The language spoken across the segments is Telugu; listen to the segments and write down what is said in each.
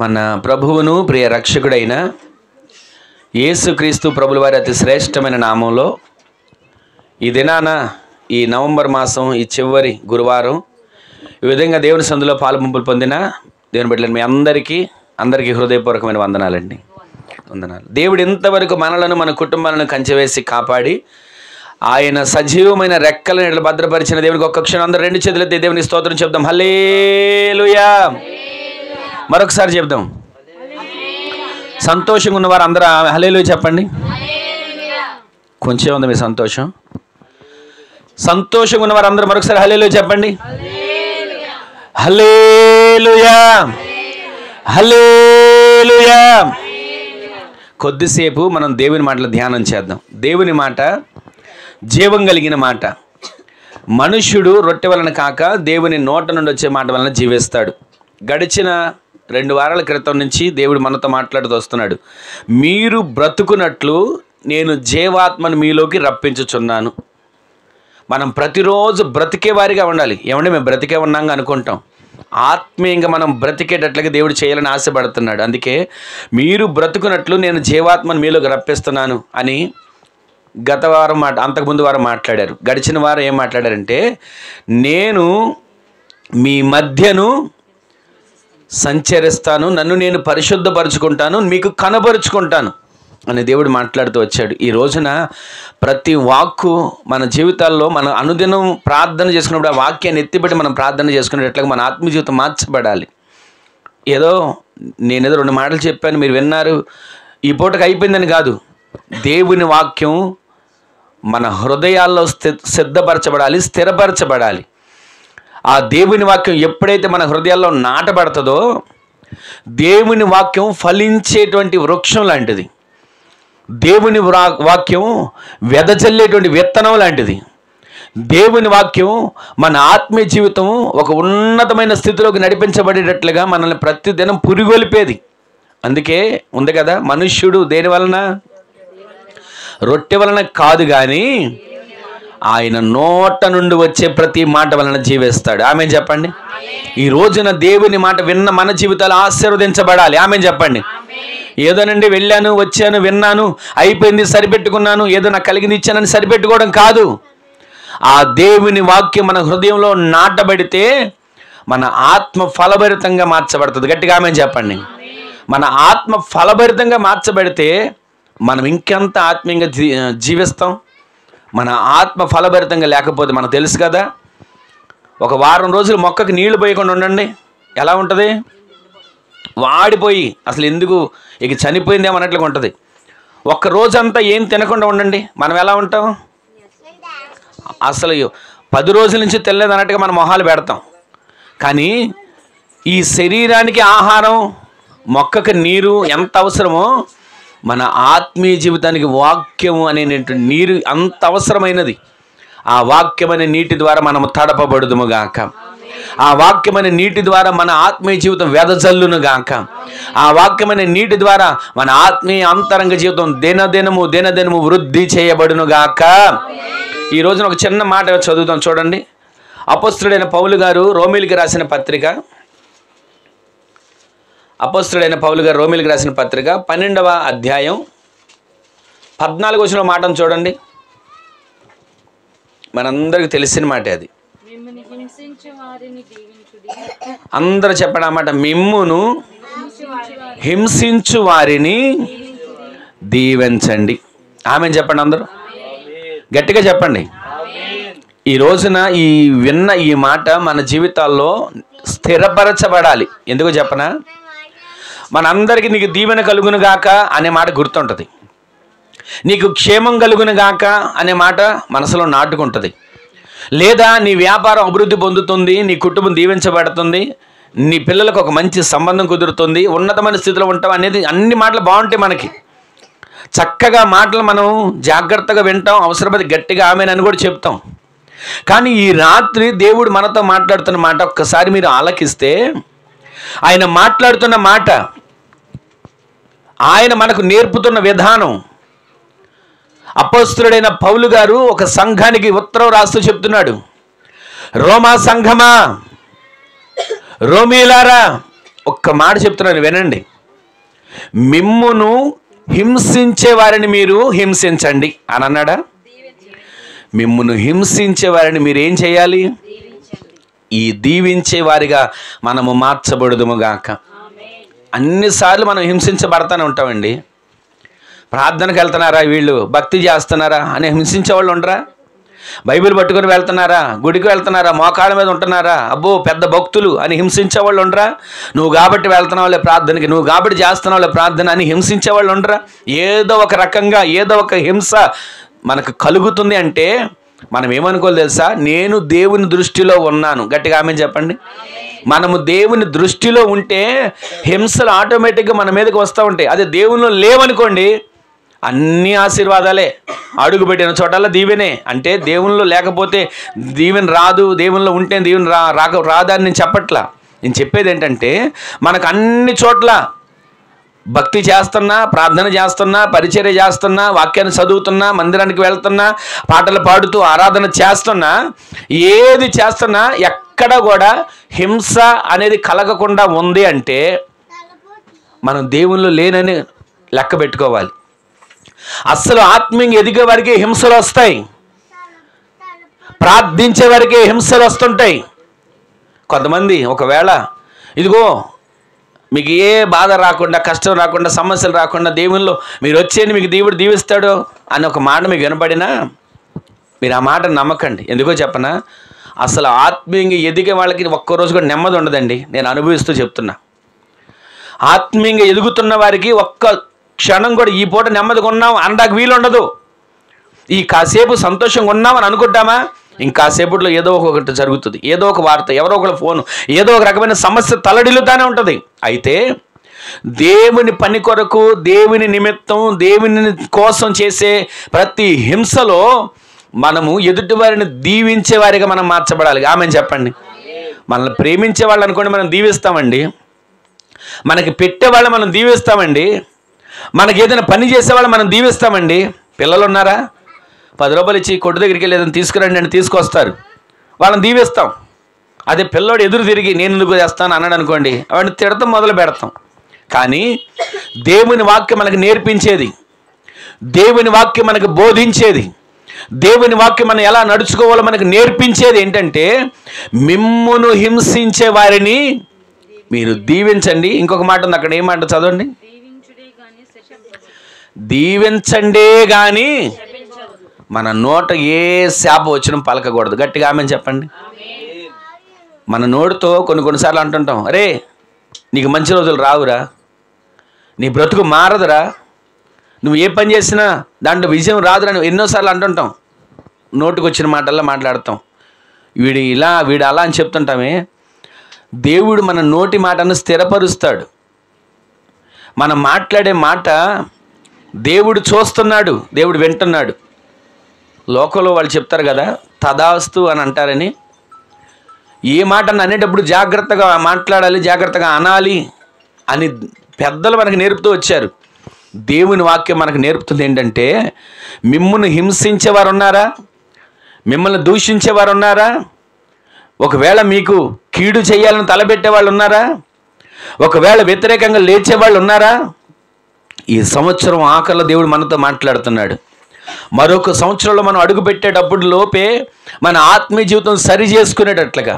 మన ప్రభువును ప్రియ రక్షకుడైన యేసుక్రీస్తు ప్రభుల వారి అతి శ్రేష్టమైన నామంలో ఈ దినాన ఈ నవంబర్ మాసం ఈ చివరి గురువారం ఈ విధంగా దేవుని సందులో పాలుపంపులు పొందిన దేవుని బిడ్డలను మీ అందరికీ హృదయపూర్వకమైన వందనాలండి. దేవుడు ఇంతవరకు మనలను మన కుటుంబాలను కంచెవేసి కాపాడి ఆయన సజీవమైన రెక్కల నీడలు భద్రపరిచిన దేవునికి ఒక్క క్షణం అందరూ రెండు చేతులెత్తి దేవునికి స్తోత్రం చెప్దాం. హల్లెలూయా. మరొకసారి చెప్దాం. సంతోషంగా ఉన్నవారు అందరూ హల్లెలూయా చెప్పండి. కొంచెం ఉంది మీ సంతోషం. సంతోషంగా ఉన్నవారు అందరూ మరొకసారి హల్లెలూయా చెప్పండి. హల్లెలూయా హల్లెలూయా. కొద్దిసేపు మనం దేవుని మాటలు ధ్యానం చేద్దాం. దేవుని మాట జీవం కలిగిన మాట. మనుష్యుడు రొట్టె వలన కాక దేవుని నోట నుండి వచ్చే మాట వలన జీవిస్తాడు. గడిచిన 2 వారాల క్రితం నుంచి దేవుడు మనతో మాట్లాడుతూ వస్తున్నాడు. మీరు బ్రతుకున్నట్లు నేను జీవాత్మను మీలోకి రప్పించుచున్నాను. మనం ప్రతిరోజు బ్రతికే వారిగా ఉండాలి. ఏమంటే మేము బ్రతికే ఉన్నాగా అనుకుంటాం. ఆత్మీయంగా మనం బ్రతికేటట్లుగా దేవుడు చేయాలని ఆశపడుతున్నాడు. అందుకే మీరు బ్రతుకున్నట్లు నేను జీవాత్మను మీలోకి రప్పిస్తున్నాను అని గత వారం అంతకుముందు వారం మాట్లాడారు. గడిచిన వారం ఏం మాట్లాడారంటే, నేను మీ మధ్యను సంచరిస్తాను, నన్ను నేను పరిశుద్ధపరుచుకుంటాను, మీకు కనబరుచుకుంటాను అని దేవుడు మాట్లాడుతూ వచ్చాడు. ఈ రోజున ప్రతి వాక్కు మన జీవితాల్లో మన అనుదినం ప్రార్థన చేసుకున్నప్పుడు ఆ వాక్యాన్ని ఎత్తిపెట్టి మనం ప్రార్థన చేసుకునేటట్లుగా మన ఆత్మీయ జీవితం మార్చబడాలి. నేనేదో 2 మాటలు చెప్పాను, మీరు విన్నారు, ఈ పూటకు అయిపోయిందని కాదు. దేవుని వాక్యం మన హృదయాల్లో సిద్ధపరచబడాలి, స్థిరపరచబడాలి. ఆ దేవుని వాక్యం ఎప్పుడైతే మన హృదయాల్లో నాటబడుతుందో, దేవుని వాక్యం ఫలించేటువంటి వృక్షం లాంటిది. దేవుని వాక్యం వెదజల్లేటువంటి విత్తనం లాంటిది. దేవుని వాక్యం మన ఆత్మీయ జీవితం ఒక ఉన్నతమైన స్థితిలోకి నడిపించబడేటట్లుగా మనల్ని ప్రతిదినం పురిగొలిపేది. అందుకే ఉంది కదా, మనుష్యుడు దేని వలన? రొట్టె వలన కాదు కానీ ఆయన నోట నుండి వచ్చే ప్రతి మాట వలన జీవిస్తాడు. ఆమెన్ చెప్పండి. ఈ రోజున దేవుని మాట విన్న మన జీవితాలు ఆశీర్వదించబడాలి. ఆమెన్ చెప్పండి. ఏదోనండి వెళ్ళాను, వచ్చాను, విన్నాను, అయిపోయింది, సరిపెట్టుకున్నాను, ఏదో నాకు కలిగింది ఇచ్చానని సరిపెట్టుకోవడం కాదు. ఆ దేవుని వాక్యం మన హృదయంలో నాటబడితే మన ఆత్మ ఫలభరితంగా మార్చబడుతుంది. గట్టిగా ఆమెన్ చెప్పండి. మన ఆత్మ ఫలభరితంగా మార్చబడితే మనం ఇంకెంత ఆత్మీయంగా జీవిస్తాం. మన ఆత్మ ఫలభరితంగా లేకపోతే మనకు తెలుసు కదా, ఒక వారం రోజులు మొక్కకి నీళ్లు పోయకుండా ఉండండి, ఎలా ఉంటుంది? వాడిపోయి అసలు ఎందుకు ఇక చనిపోయిందేమో అన్నట్లుగా ఉంటుంది. ఒక్క రోజంతా ఏం తినకుండా ఉండండి, మనం ఎలా ఉంటాం? అసలు 10 రోజుల నుంచి తినలేదు అన్నట్టుగా మన మొహాలు పెడతాం. కానీ ఈ శరీరానికి ఆహారం, మొక్కకి నీరు ఎంత అవసరమో మన ఆత్మీయ జీవితానికి వాక్యము అనే నీరు అంత అవసరమైనది. ఆ వాక్యం అనే నీటి ద్వారా మనము తడపబడుదుము గాక. ఆ వాక్యం అనే నీటి ద్వారా మన ఆత్మీయ జీవితం వెదజల్లును గాక. ఆ వాక్యం అనే నీటి ద్వారా మన ఆత్మీయ అంతరంగ జీవితం దినదినము వృద్ధి చేయబడును గాక. ఈ రోజున ఒక చిన్న మాట చదువుతాం చూడండి. అపోస్తలుడైన పౌలు గారు రోమీయులకు రాసిన పత్రిక 12వ అధ్యాయం 14వ వచనం మాటను చూడండి. మనందరికి తెలిసిన మాట అది. అందరూ చెప్పండి అన్నమాట. మిమ్మును హింసించు వారిని దీవించండి. ఆమెన్ చెప్పండి. అందరూ గట్టిగా చెప్పండి. ఈ రోజున విన్న ఈ మాట మన జీవితాల్లో స్థిరపరచబడాలి. ఎందుకు చెప్పనా? మనందరికీ నీకు దీవెన కలుగును గాక అనే మాట గుర్తుంటుంది. నీకు క్షేమం కలుగును గాక అనే మాట మనసులో నాటుకుంటుంది. లేదా నీ వ్యాపారం అభివృద్ధి పొందుతుంది, నీ కుటుంబం దీవించబడుతుంది, నీ పిల్లలకు ఒక మంచి సంబంధం కుదురుతుంది, ఉన్నతమైన స్థితిలో ఉంటాం అనేది అన్ని మాటలు బాగుంటాయి. మనకి చక్కగా మాటలు మనం జాగ్రత్తగా వింటాం, అవసరమైతే గట్టిగా ఆమెన్ అని కూడా చెప్తాం. కానీ ఈ రాత్రి దేవుడు మనతో మాట్లాడుతున్న మాట ఒక్కసారి మీరు ఆలకిస్తే, ఆయన మాట్లాడుతున్న మాట, ఆయన మనకు నేర్పుతున్న విధానం, అపోస్తలుడైన పౌలు గారు ఒక సంఘానికి ఉత్తరం రాస్తూ చెప్తున్నాడు. రోమా సంఘమా, రోమీలారా, ఒక్క మాట చెప్తున్నాను వినండి. మిమ్మును హింసించే వారిని మీరు హింసించండి అని అన్నాడా? మిమ్మును హింసించే వారిని మీరు ఏం చేయాలి? ఈ దీవించే వారిగా మనము మార్చబడుదుముగాక. అన్నిసార్లు మనం హింసించబడతానే ఉంటామండి. ప్రార్థనకు వెళ్తున్నారా, వీళ్ళు భక్తి చేస్తున్నారా అని హింసించే వాళ్ళు ఉండరా? బైబిల్ పట్టుకొని వెళ్తున్నారా, గుడికి వెళ్తున్నారా, మోకాళ్ళ మీద ఉంటున్నారా, అబ్బో పెద్ద భక్తులు అని హింసించే వాళ్ళు ఉండరా? నువ్వు కాబట్టి వెళ్తున్నావులే ప్రార్థనకి, నువ్వు కాబట్టి చేస్తున్నావులే ప్రార్థన అని హింసించే వాళ్ళు ఉండరా? ఏదో ఒక రకంగా ఏదో ఒక హింస మనకు కలుగుతుంది అంటే మనం ఏమనుకోవాలి తెలుసా? నేను దేవుని దృష్టిలో ఉన్నాను. గట్టిగా ఆమె చెప్పండి. మనము దేవుని దృష్టిలో ఉంటే హింసలు ఆటోమేటిక్గా మన మీదకి వస్తూ ఉంటాయి. అదే దేవునిలో లేవనుకోండి, అన్ని ఆశీర్వాదాలే, అడుగు పెట్టిన చోటల్లా దీవెనే. అంటే దేవునిలో లేకపోతే దీవెన రాదు, దేవునిలో ఉంటే దీవెన రాదని నేను చెప్పట్లా. నేను చెప్పేది ఏంటంటే మనకు అన్ని చోట్ల భక్తి చేస్తున్నా, ప్రార్థన చేస్తున్నా, పరిచర్య చేస్తున్నా, వాక్యాన్ని చదువుతున్నా, మందిరానికి వెళ్తున్నా, పాటలు పాడుతూ ఆరాధన చేస్తున్నా, ఏది చేస్తున్నా ఎక్కడ కూడా హింస అనేది కలగకుండా ఉంది అంటే మనం దేవునిలో లేనని లెక్క పెట్టుకోవాలి. అస్సలు ఆత్మీయంగా ఎదిగే వారికి హింసలు వస్తాయి, ప్రార్థించే వారికి హింసలు వస్తుంటాయి. కొంతమంది ఒకవేళ ఇదిగో మీకు ఏ బాధ రాకుండా, కష్టం రాకుండా, సమస్యలు రాకుండా దేవునిలో మీరు వచ్చేది మీకు దేవుడు దీవిస్తాడు అని ఒక మాట మీకు వినపడినా మీరు ఆ మాట నమ్మకండి. ఎందుకో చెప్పనా? అసలు ఆత్మీయంగా ఎదిగే వాళ్ళకి ఒక్కరోజు కూడా నెమ్మది ఉండదండి. నేను అనుభవిస్తూ చెప్తున్నా. ఆత్మీయంగా ఎదుగుతున్న వారికి ఒక్క క్షణం కూడా ఈ పూట నెమ్మదిగా ఉన్నాం అనడానికి వీలు ఉండదు. ఈ కాసేపు సంతోషంగా ఉన్నామని అనుకుంటామా, ఇంకాసేపట్లో ఏదో ఒకటి జరుగుతుంది, ఏదో ఒక వార్త, ఎవరో ఒకళ్ళ ఫోను, ఏదో ఒక రకమైన సమస్య తలడిల్లుతానే ఉంటుంది. అయితే దేవుని పని కొరకు, దేవుని నిమిత్తం, దేవుని కోసం చేసే ప్రతి హింసలో మనము ఎదుటి వారిని దీవించే వారిగా మనం మార్చబడాలి. ఆమె చెప్పండి. మనల్ని ప్రేమించే వాళ్ళు అనుకోండి మనం దీవిస్తామండి, మనకి పెట్టేవాళ్ళు మనం దీవిస్తామండి, మనకి ఏదైనా పని చేసేవాళ్ళు మనం దీవిస్తామండి. పిల్లలు ఉన్నారా? 10 రూపాయలు ఇచ్చి కొట్టు దగ్గరికి వెళ్ళి ఏదైనా తీసుకురండి అని తీసుకొస్తారు, వాళ్ళని దీవిస్తాం. అదే పిల్లోడు ఎదురు తిరిగి నేను ఎందుకు చేస్తాను అన్నాడు అనుకోండి, వాడిని తిడతాం, మొదలు పెడతాం. కానీ దేవుని వాక్యం మనకు నేర్పించేది, దేవుని వాక్యం మనకు బోధించేది, దేవుని వాక్యం మనం ఎలా నడుచుకోవాలో మనకు నేర్పించేది ఏంటంటే మిమ్మును హింసించే వారిని మీరు దీవించండి. ఇంకొక మాట ఉంది అక్కడ, ఏమాట చదవండి. దీవించండే కానీ మన నోట ఏ శాప వచ్చినా పలకకూడదు. గట్టిగా ఆమె చెప్పండి. మన నోటితో కొన్నిసార్లు అంటుంటాం, అరే నీకు మంచి రోజులు రావురా, నీ బ్రతుకు మారదురా, నువ్వు ఏ పని చేసినా దాంట్లో విజయం రాదురా అని ఎన్నోసార్లు అంటుంటాం. నోటికి వచ్చిన మాటల్లో మాట్లాడతాం, వీడు ఇలా వీడు అలా అని చెప్తుంటామే. దేవుడు మన నోటి మాటను స్థిరపరుస్తాడు. మనం మాట్లాడే మాట దేవుడు చూస్తున్నాడు, దేవుడు వింటున్నాడు. లోకంలో వాళ్ళు చెప్తారు కదా, తదాస్తు అని అంటారని. ఏ మాటను అనేటప్పుడు జాగ్రత్తగా మాట్లాడాలి, జాగ్రత్తగా అనాలి అని పెద్దలు మనకు నేర్పుతూ వచ్చారు. దేవుని వాక్యం మనకు నేర్పుతుంది ఏంటంటే మిమ్మును హింసించేవారు ఉన్నారా, మిమ్మల్ని దూషించేవారు ఉన్నారా, ఒకవేళ మీకు కీడు చేయాలని తలపెట్టే వాళ్ళు ఉన్నారా, ఒకవేళ వ్యతిరేకంగా లేచేవాళ్ళు ఉన్నారా? ఈ సంవత్సరం ఆఖరిలో దేవుడు మనతో మాట్లాడుతున్నాడు. మరొక సంవత్సరంలో మనం అడుగు పెట్టేటప్పుడు లోపే మన ఆత్మీయ జీవితం సరి చేసుకునేటట్లుగా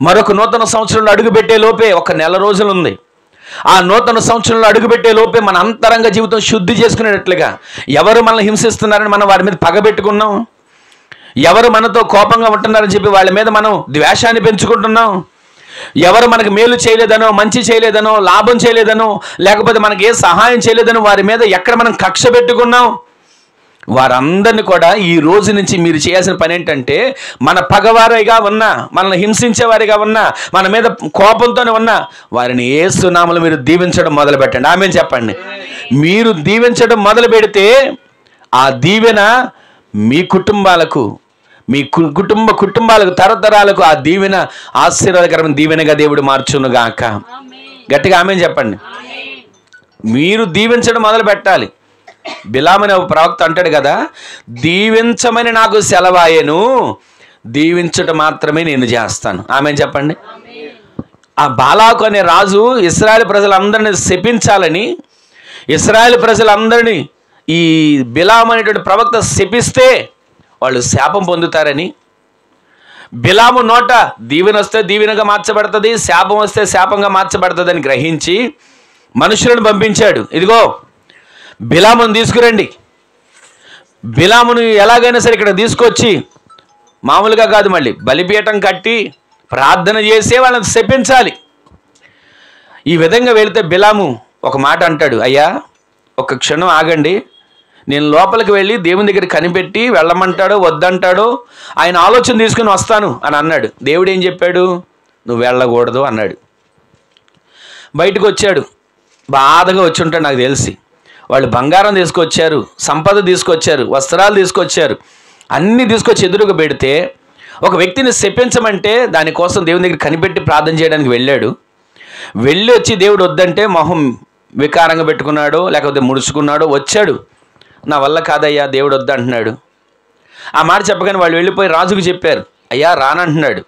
మరొక నూతన సంవత్సరంలో అడుగుపెట్టే లోపే ఒక నెల రోజులు ఉంది. ఆ నూతన సంవత్సరంలో అడుగుపెట్టే లోపే మన అంతరంగ జీవితం శుద్ధి చేసుకునేటట్లుగా ఎవరు మనల్ని హింసిస్తున్నారని మనం వారి మీద పగబెట్టుకున్నాం, ఎవరు మనతో కోపంగా ఉంటున్నారని చెప్పి వాళ్ళ మీద మనం ద్వేషాన్ని పెంచుకుంటున్నాం, ఎవరు మనకు మేలు చేయలేదనో, మంచి చేయలేదనో, లాభం చేయలేదనో, లేకపోతే మనకి ఏ సహాయం చేయలేదనో వారి మీద ఎక్కడ మనం కక్ష పెట్టుకున్నాం, వారందరినీ కూడా ఈ రోజు నుంచి మీరు చేయాల్సిన పని ఏంటంటే మన పగవారిగా ఉన్నా, మనల్ని హింసించేవారిగా ఉన్నా, మన మీద కోపంతోనే ఉన్నా వారిని యేసు నామములో మీరు దీవించడం మొదలు పెట్టండి. ఆమేన్ చెప్పండి. మీరు దీవించడం మొదలు పెడితే ఆ దీవెన మీ కుటుంబాలకు, మీ కుటుంబాలకు తరతరాలకు ఆ దీవెన ఆశీర్వాదకరమైన దీవెనగా దేవుడు మార్చునుగాక. గట్టిగా ఆమేన్ చెప్పండి. మీరు దీవించడం మొదలు పెట్టాలి. బిలామని ఒక ప్రవక్త అంటాడు కదా, దీవించమని నాకు సెలవాయను, దీవించడం మాత్రమే నేను చేస్తాను. ఆమేన్ చెప్పండి. ఆ బాలాకు అనే రాజు ఇశ్రాయేలు ప్రజలందరినీ శపించాలని, ఇశ్రాయేలు ప్రజలందరినీ ఈ బిలాము అనేటువంటి ప్రవక్త శపిస్తే వాళ్ళు శాపం పొందుతారని, బిలాము నోట దీవెన వస్తే దీవెనగా మార్చబడుతుంది, శాపం వస్తే శాపంగా మార్చబడుతుంది అని గ్రహించి మనుషులను పంపించాడు. ఇదిగో బిలామును తీసుకురండి, బిలామును ఎలాగైనా సరే ఇక్కడ తీసుకొచ్చి మామూలుగా కాదు, మళ్ళీ బలిపీఠం కట్టి ప్రార్థన చేసే వాళ్ళని శపించాలి. ఈ విధంగా వెళితే బిలాము ఒక మాట అంటాడు, అయ్యా ఒక క్షణం ఆగండి, నేను లోపలికి వెళ్ళి దేవుని దగ్గర కనిపెట్టి వెళ్ళమంటాడో వద్దంటాడో ఆయన ఆలోచన తీసుకుని వస్తాను అని అన్నాడు. దేవుడు ఏం చెప్పాడు? నువ్వు వెళ్ళకూడదు అన్నాడు. బయటకు వచ్చాడు, బాధగా వచ్చి ఉంటాడు నాకు తెలిసి. వాళ్ళు బంగారం తీసుకొచ్చారు, సంపద తీసుకొచ్చారు, వస్త్రాలు తీసుకొచ్చారు, అన్నీ తీసుకొచ్చి ఎదురుగా పెడితే ఒక వ్యక్తిని శపించమంటే దానికోసం దేవుని దగ్గర కనిపెట్టి ప్రార్థన చేయడానికి వెళ్ళాడు. వెళ్ళి వచ్చి దేవుడు వద్దంటే మొహం వికారంగా పెట్టుకున్నాడో లేకపోతే ముడుచుకున్నాడో వచ్చాడు, నా వల్ల కాదయ్యా దేవుడు వద్దంటున్నాడు. ఆ మాట చెప్పగానే వాళ్ళు వెళ్ళిపోయి రాజుకు చెప్పారు, అయ్యా రానంటున్నాడు,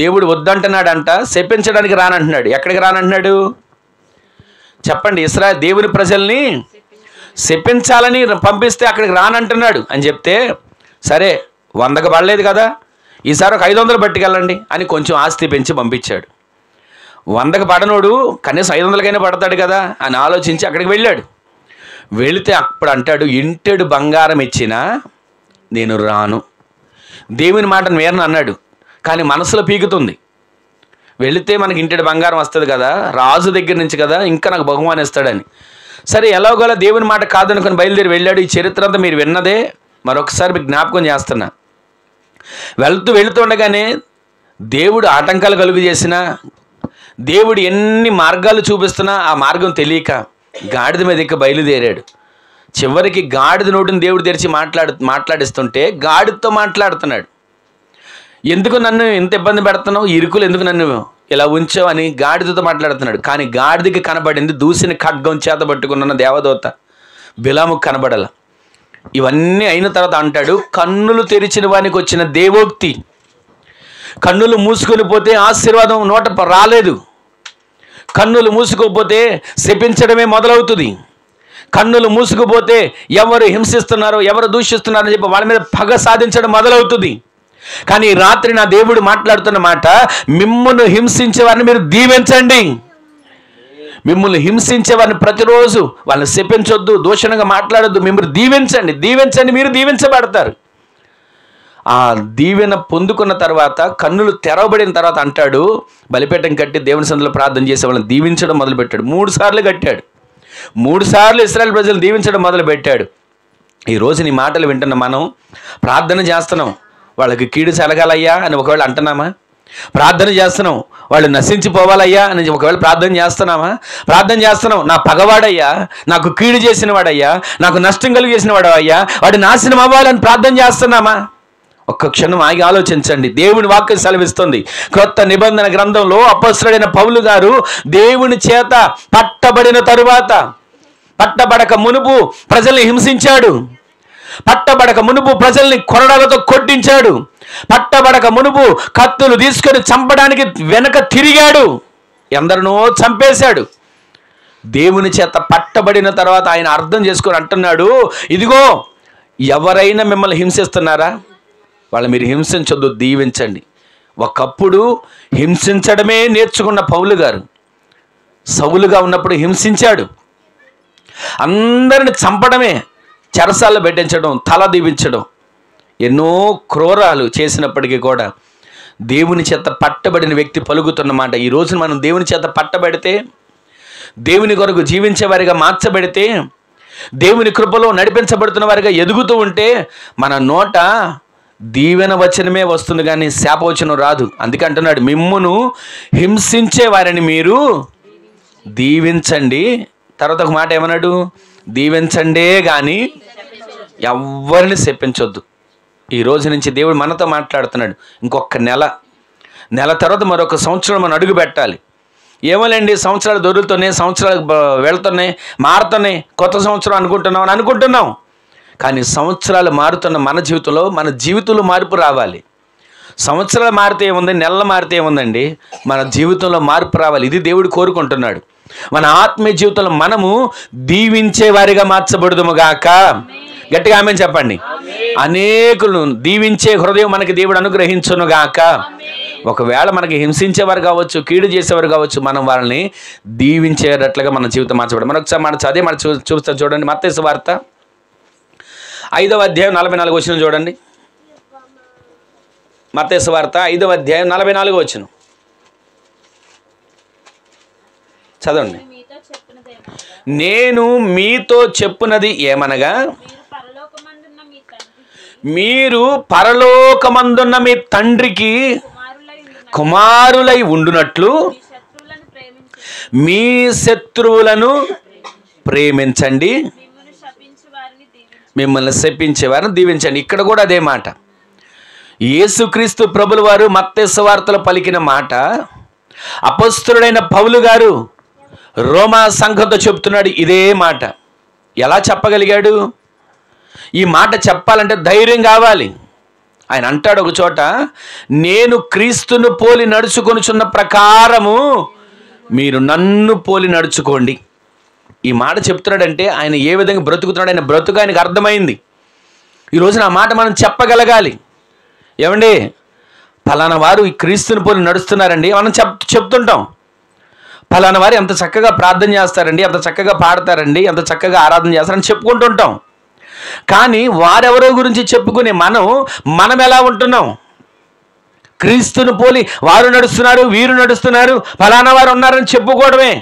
దేవుడు వద్దంటున్నాడంట, శపించడానికి రానంటున్నాడు. ఎక్కడికి రానంటున్నాడు చెప్పండి? ఇశ్రాయేలు దేవుని ప్రజల్ని శపించాలని పంపిస్తే అక్కడికి రానంటున్నాడు అని చెప్తే, సరే 100కి పడలేదు కదా, ఈసారి ఒక 500 పట్టుకెళ్ళండి అని కొంచెం ఆస్తి పెంచి పంపించాడు. 100కి పడనోడు కనీసం 500కైనా పడతాడు కదా అని ఆలోచించి అక్కడికి వెళ్ళాడు. వెళితే అప్పుడు అంటాడు, ఇంటెడు బంగారం ఇచ్చినా నేను రాను. దేవుని మాటను వేరని అన్నాడు, కానీ మనసులో పీకుతుంది. వెళితే మనకి ఇంటెడు బంగారం వస్తుంది కదా, రాజు దగ్గర నుంచి కదా, ఇంకా నాకు బహుమానం ఇస్తాడని. సరే ఎలాగోలా దేవుని మాట కాదనుకొని బయలుదేరి వెళ్ళాడు. ఈ చరిత్ర అంతా మీరు విన్నదే, మరొకసారి మీకు జ్ఞాపకం చేస్తున్నా. వెళుతూ ఉండగానే దేవుడు ఆటంకాలు కలుగు చేసినా, దేవుడు ఎన్ని మార్గాలు చూపిస్తున్నా ఆ మార్గం తెలియక గాడిద మీద ఎక్కి బయలుదేరాడు. చివరికి గాడిద నోటిని దేవుడు తెరిచి మాట్లాడిస్తుంటే గాడిదతో మాట్లాడుతున్నాడు. ఎందుకు నన్ను ఇంత ఇబ్బంది పెడుతున్నావు, ఇరుకులు ఎందుకు నన్ను ఇలా ఉంచావు అని గాడిదతో మాట్లాడుతున్నాడు. కానీ గాడిదకి కనబడింది దూసిన ఖడ్గం చేత పట్టుకున్న దేవదూత, బిలాముకు కనబడాల. ఇవన్నీ అయిన తర్వాత అంటాడు, కన్నులు తెరిచిన వానికి వచ్చిన దేవోక్తి. కన్నులు మూసుకొని పోతే ఆశీర్వాదం నోట రాలేదు, కన్నులు మూసుకుపోతే శపించడమే మొదలవుతుంది. కన్నులు మూసుకుపోతే ఎవరు హింసిస్తున్నారో ఎవరు దూషిస్తున్నారో చెప్పి వాళ్ళ మీద పగ సాధించడం మొదలవుతుంది. కానీ రాత్రి నా దేవుడు మాట్లాడుతున్న మాట, మిమ్మల్ని హింసించే వారిని మీరు దీవించండి. మిమ్మల్ని హింసించే వారిని ప్రతిరోజు వాళ్ళని శపించొద్దు, దూషణంగా మాట్లాడొద్దు, మిమ్మల్ని దీవించండి, మీరు దీవించబడతారు. ఆ దీవెన పొందుకున్న తర్వాత కన్నులు తెరవబడిన తర్వాత అంటాడు, బలిపీఠం కట్టి దేవుని సన్నిధిలో ప్రార్థన చేసే వాళ్ళని దీవించడం మొదలుపెట్టాడు. 3 సార్లు కట్టాడు, 3 సార్లు ఇశ్రాయేలు ప్రజలు దీవించడం మొదలుపెట్టాడు. ఈరోజు నీ మాటలు వింటున్న మనం ప్రార్థన చేస్తున్నాం, వాళ్ళకి కీడు సెలగాలయ్యా అని ఒకవేళ అంటున్నామా? ప్రార్థన చేస్తున్నాం, వాళ్ళు నశించిపోవాలయ్యా అని ఒకవేళ ప్రార్థన చేస్తున్నాం, నా పగవాడయ్యా, నాకు కీడు చేసిన వాడయ్యా, నాకు నష్టం కలిగి చేసిన వాడు అయ్యా, వాడు నాశనం అవ్వాలని ప్రార్థన చేస్తున్నామా? ఒక్క క్షణం ఆగి ఆలోచించండి. దేవుని వాక్యం సెలవిస్తుంది. క్రొత్త నిబంధన గ్రంథంలో అపొస్తలుడైన పౌలు గారు దేవుని చేత పట్టబడిన తరువాత, పట్టబడక మునుపు ప్రజల్ని హింసించాడు, పట్టబడక మునుపు ప్రజల్ని కొరడాలతో కొట్టించాడు, పట్టబడక మునుపు కత్తులు తీసుకొని చంపడానికి వెనక తిరిగాడు, ఎందరినో చంపేశాడు. దేవుని చేత పట్టబడిన తర్వాత ఆయన అర్థం చేసుకొని అంటున్నాడు, ఇదిగో ఎవరైనా మిమ్మల్ని హింసిస్తున్నారా, వాళ్ళు మీరు హింసించొద్దు, దీవించండి. ఒకప్పుడు హింసించడమే నేర్చుకున్న పౌలు గారు సౌలుగా ఉన్నప్పుడు హింసించాడు, అందరిని చంపడమే, చెరసాల్లో పెట్టించడం, తల దీవించడం, ఎన్నో క్రూరాలు చేసినప్పటికీ కూడా దేవుని చేత పట్టబడిన వ్యక్తి పలుకుతున్నమాట. ఈ రోజున మనం దేవుని చేత పట్టబడితే, దేవుని కొరకు జీవించే వారిగా మార్చబడితే, దేవుని కృపలో నడిపించబడుతున్న వారిగా ఎదుగుతూ ఉంటే మన నోట దీవెన వచనమే వస్తుంది కానీ శాపవచనం రాదు. అందుకే అంటున్నాడు, మిమ్మును హింసించే వారిని మీరు దీవించండి. తర్వాత ఒక మాట ఏమన్నాడు, దీవించండే కానీ ఎవరిని శపించొద్దు. ఈ రోజు నుంచి దేవుడు మనతో మాట్లాడుతున్నాడు. ఇంకొక నెల తర్వాత మరొక సంవత్సరం మనం అడుగు పెట్టాలి. ఏమోలేండి, సంవత్సరాలు దొరుకుతున్నాయి, సంవత్సరాలు వెళ్తున్నాయి, మారుతున్నాయి, కొత్త సంవత్సరం అనుకుంటున్నాం. కానీ సంవత్సరాలు మారుతున్న మన జీవితంలో మార్పు రావాలి. సంవత్సరాలు మారితే ఏముంది, నెలలు మారితే ఏముందండి, మన జీవితంలో మార్పు రావాలి. ఇది దేవుడు కోరుకుంటున్నాడు. మన ఆత్మీయ జీవితంలో మనము దీవించే వారిగా మార్చబడుదుము గాక. గట్టిగా ఆమేన్ చెప్పండి. అనేకులు దీవించే హృదయం మనకి దేవుడు అనుగ్రహించును గాక. ఒకవేళ మనకి హింసించేవారు కావచ్చు, కీడు చేసేవారు కావచ్చు, మనం వాళ్ళని దీవించేటట్లుగా మన జీవితం మార్చబడి. మరొకసారి మాట చదివే మాట చూస్తా చూడండి. మత్తయి సువార్త 5వ అధ్యాయం 44వ వచనం చూడండి. మత్తయి సువార్త 5వ అధ్యాయం 44వ వచనం చదవండి. నేను మీతో చెప్పున్నది ఏమనగా, మీరు పరలోకమందున్న మీ తండ్రికి కుమారులై ఉండునట్లు మీ శత్రువులను ప్రేమించండి, మిమ్మల్ని శపించేవారిని దీవించండి. ఇక్కడ కూడా అదే మాట. యేసుక్రీస్తు ప్రభుల వారు మత్తయి సువార్తలో పలికిన మాట అపొస్తలుడైన పౌలు గారు రోమా సంఘంతో చెప్తున్నాడు ఇదే మాట. ఎలా చెప్పగలిగాడు? ఈ మాట చెప్పాలంటే ధైర్యం కావాలి. ఆయన అంటాడు ఒక చోట, నేను క్రీస్తును పోలి నడుచుకొనుచున్న ప్రకారము మీరు నన్ను పోలి నడుచుకోండి. ఈ మాట చెప్తున్నాడంటే ఆయన ఏ విధంగా బ్రతుకుతున్నాడు, ఆయన బ్రతుకు ఆయనకు అర్థమైంది. ఈరోజు ఆ మాట మనం చెప్పగలగాలి. ఏమండి, ఫలానా వారు ఈ క్రీస్తుని పోలి నడుస్తున్నారండి మనం చెప్తుంటాం. ఫలానా వారు ఎంత చక్కగా ప్రార్థన చేస్తారండి, ఎంత చక్కగా పాడతారండి, ఎంత చక్కగా ఆరాధన చేస్తారని చెప్పుకుంటుంటాం. కానీ వారెవరో గురించి చెప్పుకునే మనం ఎలా ఉంటున్నాం? క్రీస్తుని పోలి వారు నడుస్తున్నారు, వీరు నడుస్తున్నారు, ఫలానా వారు ఉన్నారని చెప్పుకోవడమే.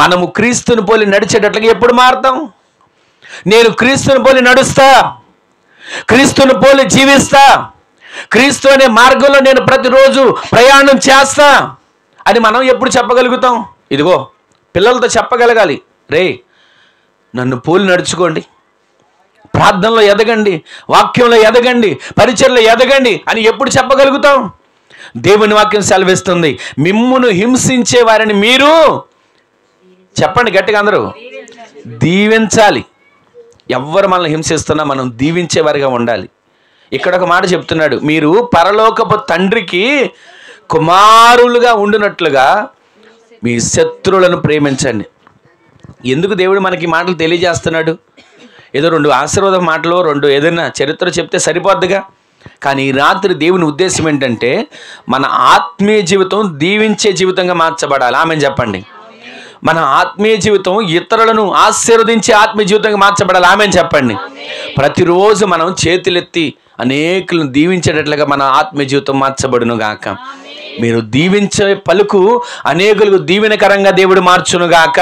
మనము క్రీస్తుని పోలి నడిచేటట్లుగా ఎప్పుడు మారుతాం? నేను క్రీస్తుని పోలి నడుస్తా, క్రీస్తుని పోలి జీవిస్తా, క్రీస్తు అనే మార్గంలో నేను ప్రతిరోజు ప్రయాణం చేస్తా అని మనం ఎప్పుడు చెప్పగలుగుతాం? ఇదిగో పిల్లలతో చెప్పగలగాలి, రే నన్ను పోలి నడుచుకోండి, ప్రార్థనలో ఎదగండి, వాక్యంలో ఎదగండి, పరిచర్లో ఎదగండి అని ఎప్పుడు చెప్పగలుగుతాం? దేవుని వాక్యం సెలవిస్తుంది, మిమ్మును హింసించే వారిని మీరు చెప్పండి గట్టిగా అందరూ దీవించాలి. ఎవ్వరు మనల్ని హింసిస్తున్నా మనం దీవించేవారిగా ఉండాలి. ఇక్కడ ఒక మాట చెప్తున్నాడు, మీరు పరలోకపు తండ్రికి కుమారులుగా ఉండునట్లుగా మీ శత్రువులను ప్రేమించండి. ఎందుకు దేవుడు మనకి మాటలు తెలియజేస్తున్నాడు? ఏదో 2 ఆశీర్వాద మాటలు, 2 ఏదైనా చరిత్ర చెప్తే సరిపోద్దిగా. కానీ ఈ రాత్రి దేవుని ఉద్దేశం ఏంటంటే మన ఆత్మీయ జీవితం దీవించే జీవితంగా మార్చబడాలి. ఆమేన్ చెప్పండి. మన ఆత్మీయ జీవితం ఇతరులను ఆశీర్వదించే ఆత్మీయ జీవితంగా మార్చబడాలి. ఆమేన్ చెప్పండి. ప్రతిరోజు మనం చేతులెత్తి అనేకులను దీవించేటట్లుగా మన ఆత్మీయ జీవితం మార్చబడును గాక. మీరు దీవించే పలుకు అనేకులకు దీవెనకరంగా దేవుడు మార్చును గాక.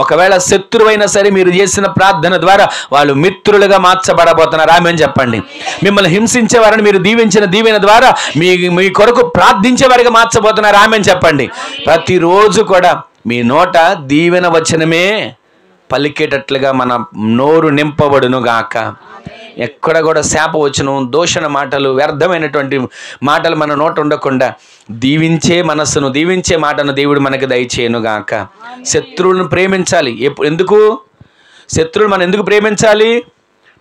ఒకవేళ శత్రువైనా సరే మీరు చేసిన ప్రార్థన ద్వారా వాళ్ళు మిత్రులుగా మార్చబడబోతున్నారు. ఆమేన్ చెప్పండి. మిమ్మల్ని హింసించే వారిని మీరు దీవించిన దీవెన ద్వారా మీ కొరకు ప్రార్థించే వారిగా మార్చబోతున్నారు. ఆమేన్ చెప్పండి. ప్రతిరోజు కూడా మీ నోట దీవెన వచనమే పలికేటట్లుగా మన నోరు నింపబడును గాక. ఎక్కడ కూడా శాప వచనం, దూషణ మాటలు, వ్యర్థమైనటువంటి మాటలు మన నోట ఉండకుండా దీవించే మనస్సును, దీవించే మాటను దేవుడు మనకి దయచేయను గాక. శత్రువులను ప్రేమించాలి. ఎందుకు శత్రువులు మనం ఎందుకు ప్రేమించాలి?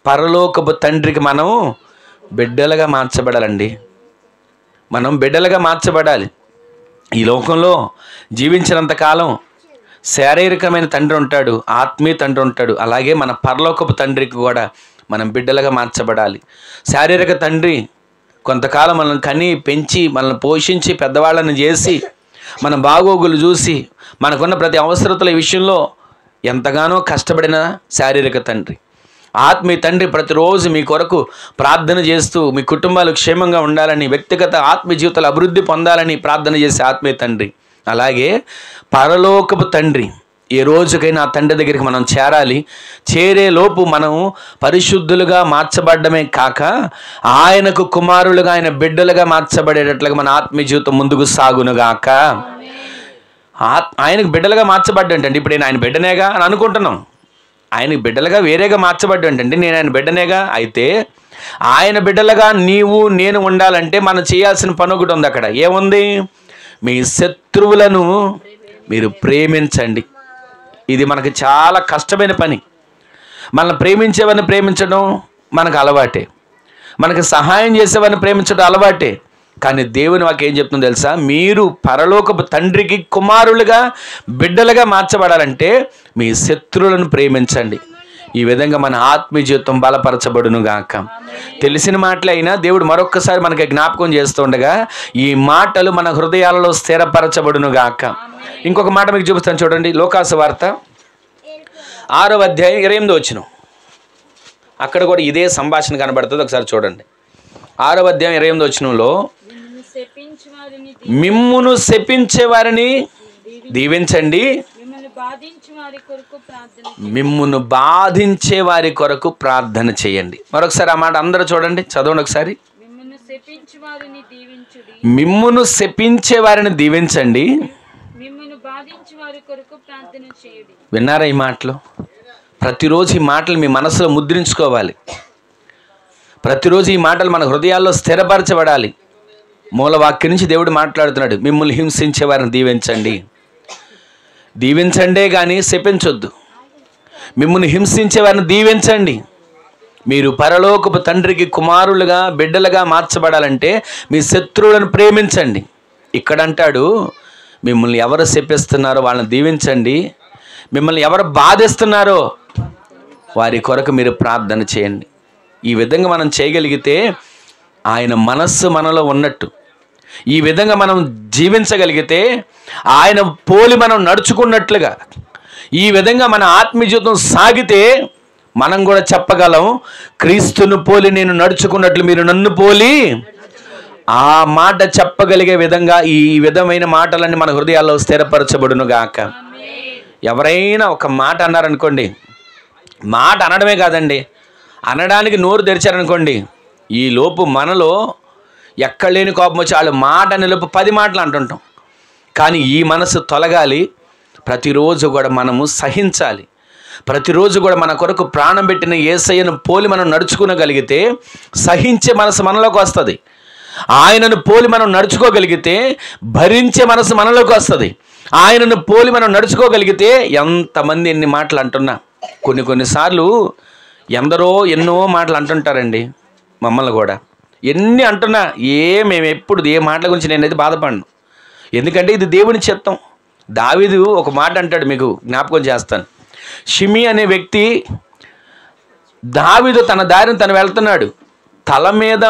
పరలోకపు తండ్రికి మనం బిడ్డలుగా మార్చబడాలండి. మనం బిడ్డలుగా మార్చబడాలి. ఈ లోకంలో జీవించినంతకాలం శారీరకమైన తండ్రి ఉంటాడు, ఆత్మీయ తండ్రి ఉంటాడు. అలాగే మన పరలోకపు తండ్రికి కూడా మనం బిడ్డలుగా మార్చబడాలి. శారీరక తండ్రి కొంతకాలం మనల్ని కని పెంచి మనల్ని పోషించి పెద్దవాళ్ళని చేసి మన బాగోగులు చూసి మనకున్న ప్రతి అవసరతల విషయంలో ఎంతగానో కష్టపడిన శారీరక తండ్రి. ఆత్మీయ తండ్రి ప్రతిరోజు మీ కొరకు ప్రార్థన చేస్తూ మీ కుటుంబాలు క్షేమంగా ఉండాలని, వ్యక్తిగత ఆత్మీయ జీవితాలు అభివృద్ధి పొందాలని ప్రార్థన చేసే ఆత్మీయ తండ్రి. అలాగే పరలోకపు తండ్రి ఏ రోజుకైనా ఆ తండ్రి దగ్గరికి మనం చేరాలి. చేరే లోపు మనం పరిశుద్ధులుగా మార్చబడ్డమే కాక ఆయనకు కుమారులుగా, ఆయన బిడ్డలుగా మార్చబడేటట్లుగా మన ఆత్మీయ జీవితం ముందుకు సాగునుగాక. ఆయనకు బిడ్డలుగా మార్చబడ్డంటే ఇప్పుడు నేను ఆయన బిడ్డనేగా అని అనుకుంటున్నాం. ఆయనకు బిడ్డలుగా వేరేగా మార్చబడ్డంటే నేను ఆయన బిడ్డనేగా. అయితే ఆయన బిడ్డలుగా నీవు నేను ఉండాలంటే మనం చేయాల్సిన పని ఒకటి ఉంది. అక్కడ ఏముంది? మీ శత్రువులను మీరు ప్రేమించండి. ఇది మనకి చాలా కష్టమైన పని. మనల్ని ప్రేమించేవారిని ప్రేమించడం మనకు అలవాటే, మనకు సహాయం చేసేవారిని ప్రేమించడం అలవాటే. కానీ దేవుని వాక్యం ఏం చెప్తుందో తెలుసా? మీరు పరలోకపు తండ్రికి కుమారులుగా బిడ్డలుగా మార్చబడాలంటే మీ శత్రువులను ప్రేమించండి. ఈ విధంగా మన ఆత్మీయ జీవితం బలపరచబడును గాక. తెలిసిన మాటలే అయినా దేవుడు మరొక్కసారి మనకి జ్ఞాపకం చేస్తుండగా ఈ మాటలు మన హృదయాలలో స్థిరపరచబడును గాక. ఇంకొక మాట మీకు చూపిస్తాను చూడండి. లోకాసు వార్త 6వ అధ్యాయం 28వ వచనం. అక్కడ కూడా ఇదే సంభాషణ కనబడుతుంది. ఒకసారి చూడండి. 6వ అధ్యాయం 28వ వచనంలో మిమ్మును శపించే వారిని దీవించండి, మిమ్మును బాధించే వారి కొరకు ప్రార్థన చేయండి. మరొకసారి ఆ మాట అందరూ చూడండి, చదవండి ఒకసారి. మిమ్మును శపించే వారిని దీవించండి, విన్నారా ఈ మాటలు? ప్రతిరోజు ఈ మాటలు మీ మనసులో ముద్రించుకోవాలి. ప్రతిరోజు ఈ మాటలు మన హృదయాల్లో స్థిరపరచబడాలి. మూలవాక్యం నుంచి దేవుడు మాట్లాడుతున్నాడు. మిమ్మల్ని హింసించే వారిని దీవించండి, దీవించండే కానీ శపించొద్దు. మిమ్మల్ని హింసించే వారిని దీవించండి. మీరు పరలోకపు తండ్రికి కుమారులుగా బిడ్డలుగా మార్చబడాలంటే మీ శత్రువులను ప్రేమించండి. ఇక్కడ అంటాడు, మిమ్మల్ని ఎవరు శపిస్తున్నారో వాళ్ళని దీవించండి, మిమ్మల్ని ఎవరు బాధిస్తున్నారో వారి కొరకు మీరు ప్రార్థన చేయండి. ఈ విధంగా మనం చేయగలిగితే ఆయన మనస్సు మనలో ఉన్నట్టు, ఈ విధంగా మనం జీవించగలిగితే ఆయన పోలి మనం నడుచుకున్నట్లుగా, ఈ విధంగా మన ఆత్మీయ జీవితం సాగితే మనం కూడా చెప్పగలం, క్రీస్తును పోలి నేను నడుచుకున్నట్లు మీరు నన్ను పోలి. ఆ మాట చెప్పగలిగే విధంగా ఈ విధమైన మాటలన్నీ మన హృదయాల్లో స్థిరపరచబడును గాక. ఎవరైనా ఒక మాట అన్నారనుకోండి, మాట అనడమే కాదండి, అనడానికి నోరు తెరిచారనుకోండి, ఈ లోపు మనలో ఎక్కడ లేని కోపం వచ్చి వాళ్ళు మాట అనే లోపు 10 మాటలు అంటుంటాం. కానీ ఈ మనసు తొలగాలి. ప్రతిరోజు కూడా మనము సహించాలి. ప్రతిరోజు కూడా మన కొరకు ప్రాణం పెట్టిన యేసయ్యను పోలి మనం నడుచుకోగలిగితే సహించే మనసు మనలోకి వస్తుంది. ఆయనను పోలి మనం నడుచుకోగలిగితే భరించే మనసు మనలోకి వస్తుంది. ఆయనను పోలి మనం నడుచుకోగలిగితే ఎంతమంది ఎన్ని మాటలు అంటున్నా, కొన్నిసార్లు ఎందరో ఎన్నో మాటలు అంటుంటారండి. మమ్మల్ని కూడా ఎన్ని అంటున్నా మేము ఎప్పుడు ఏ మాటల గురించి నేనైతే బాధపడను. ఎందుకంటే ఇది దేవుని చిత్తం. దావీదు ఒక మాట అంటాడు, మీకు జ్ఞాపకం చేస్తాను. షిమి అనే వ్యక్తి, దావీదు తన దారిని తను వెళ్తున్నాడు, తల మీద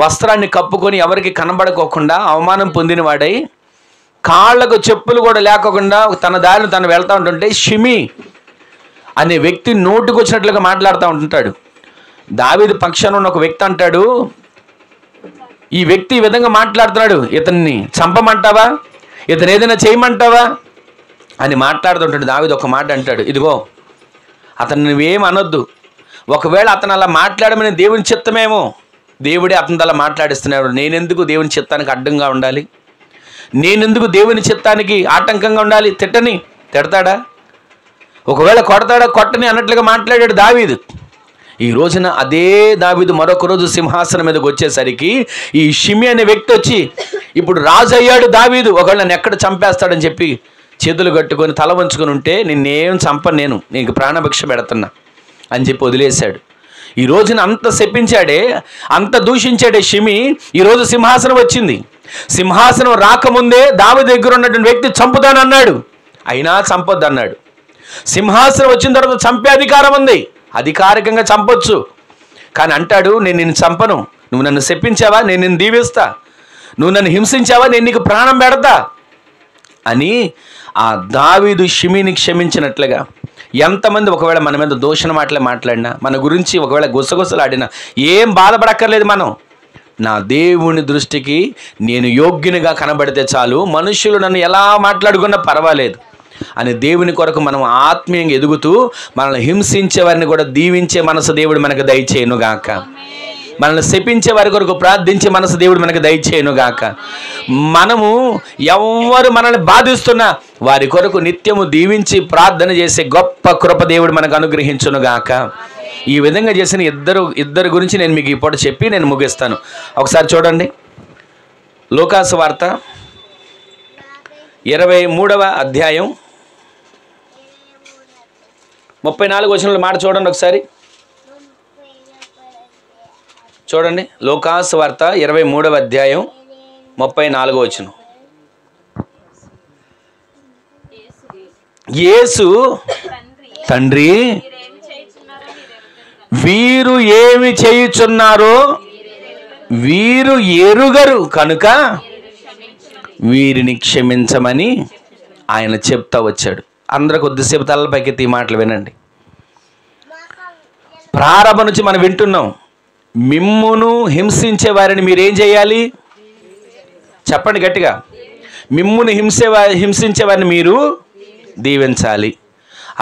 వస్త్రాన్ని కప్పుకొని ఎవరికి కనబడుకోకుండా అవమానం పొందినవాడై, కాళ్ళకు చెప్పులు కూడా లేకోకుండా తన దారిని తను వెళ్తూ ఉంటుంటే షిమి అనే వ్యక్తి నోటుకు వచ్చినట్లుగా మాట్లాడుతూ ఉంటుంటాడు. దావీదు పక్షాన ఉన్న ఒక వ్యక్తి అంటాడు, ఈ వ్యక్తి ఈ విధంగా మాట్లాడుతున్నాడు, ఇతన్ని చంపమంటావా, ఇతను ఏదైనా చేయమంటావా అని మాట్లాడుతుంటాడు. దావీదు ఒక మాట అంటాడు, ఇదిగో అతను నువ్వేం అనొద్దు. ఒకవేళ అతను అలా మాట్లాడమని దేవుని చిత్తమేమో, దేవుడే అతను అలా మాట్లాడిస్తున్నాడు. నేనెందుకు దేవుని చిత్తానికి అడ్డంగా ఉండాలి, నేనెందుకు దేవుని చిత్తానికి ఆటంకంగా ఉండాలి? తిడతాడా? ఒకవేళ కొడతాడా? కొట్టని అన్నట్లుగా మాట్లాడాడు దావీదు. ఈ రోజున అదే దావీదు మరొక రోజు సింహాసనం మీదకి వచ్చేసరికి ఈ షిమి అనే వ్యక్తి వచ్చి, ఇప్పుడు రాజు అయ్యాడు దావీదు, ఒకవేళ నన్ను ఎక్కడ చంపేస్తాడని చెప్పి చేతులు కట్టుకొని తల వంచుకొని ఉంటే, నిన్నేం చంపను, నీకు ప్రాణభిక్ష పెడుతున్నా అని చెప్పి వదిలేశాడు. ఈ రోజున అంత శపించాడే, అంత దూషించాడే షిమి, ఈరోజు సింహాసనం వచ్చింది. సింహాసనం రాకముందే దావీదు దగ్గర ఉన్నటువంటి వ్యక్తి చంపుతానన్నాడు, అయినా చంపొద్దు అన్నాడు. సింహాసనం వచ్చిన తర్వాత చంపే అధికారం ఉంది, అధికారికంగా చంపొచ్చు. కానీ అంటాడు, నేను నిన్ను చంపను, నువ్వు నన్ను శపించావా నేను నిన్ను దీవిస్తా, నువ్వు నన్ను హింసించావా నేను నీకు ప్రాణం పెడతా అని ఆ దావీదు షిమిని క్షమించినట్లుగా ఎంతమంది ఒకవేళ మన మీద దూషణ మాటలే మాట్లాడినా, మన గురించి ఒకవేళ గుసగుసలాడినా ఏం బాధపడక్కర్లేదు. మనం నా దేవుని దృష్టికి నేను యోగ్యునిగా కనబడితే చాలు, మనుషులు నన్ను ఎలా మాట్లాడుకున్నా పర్వాలేదు అని దేవుని కొరకు మనం ఆత్మీయంగా ఎదుగుతూ మనల్ని హింసించే వారిని కూడా దీవించే మనసు దేవుడు మనకు దయచేయునుగాక. మనల్ని శపించే వారి కొరకు ప్రార్థించే మనసు దేవుడు మనకు దయచేయునుగాక. మనము ఎవరు మనల్ని బాధిస్తున్నా వారి కొరకు నిత్యము దీవించి ప్రార్థన చేసే గొప్ప కృప దేవుడు మనకు అనుగ్రహించునుగాక. ఈ విధంగా చేసిన ఇద్దరు గురించి నేను మీకు ఇప్పుడు చెప్పి నేను ముగిస్తాను. ఒకసారి చూడండి, లూకాసు వార్త 23వ అధ్యాయం 34 వచనంలో మాట చూడండి ఒకసారి. చూడండి, లూకాసు వార్త 23వ అధ్యాయం 34వ వచనం. యేసు, తండ్రి, వీరు ఏమి చేయుచున్నారో వీరు ఎరుగరు కనుక వీరిని క్షమించమని ఆయన చెప్తా వచ్చాడు. అందరూ కొద్దిసేపు తలపైకెత్తి ఈ మాటలు వినండి. ప్రారంభం నుంచి మనం వింటున్నాం, మిమ్మును హింసించే వారిని మీరేం చేయాలి? చెప్పండి గట్టిగా. మిమ్మును హింసించే వారిని మీరు దీవించాలి.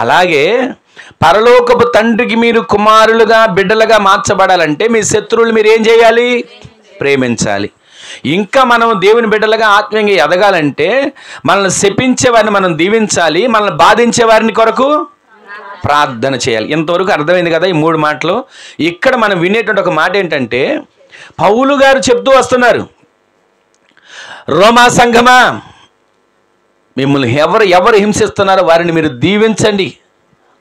అలాగే పరలోకపు తండ్రికి మీరు కుమారులుగా బిడ్డలుగా మార్చబడాలంటే మీ శత్రువులు మీరు ఏం చేయాలి? ప్రేమించాలి. ఇంకా మనం దేవుని బిడ్డలుగా ఆత్మీయంగా ఎదగాలంటే మనల్ని శపించే వారిని మనం దీవించాలి, మనల్ని బాధించే వారిని కొరకు ప్రార్థన చేయాలి. ఇంతవరకు అర్థమైంది కదా ఈ 3 మాటలు. ఇక్కడ మనం వినేటువంటి ఒక మాట ఏంటంటే, పౌలు గారు చెప్తూ వస్తున్నారు, రోమా సంఘమా, మిమ్మల్ని ఎవరు హింసిస్తున్నారో వారిని మీరు దీవించండి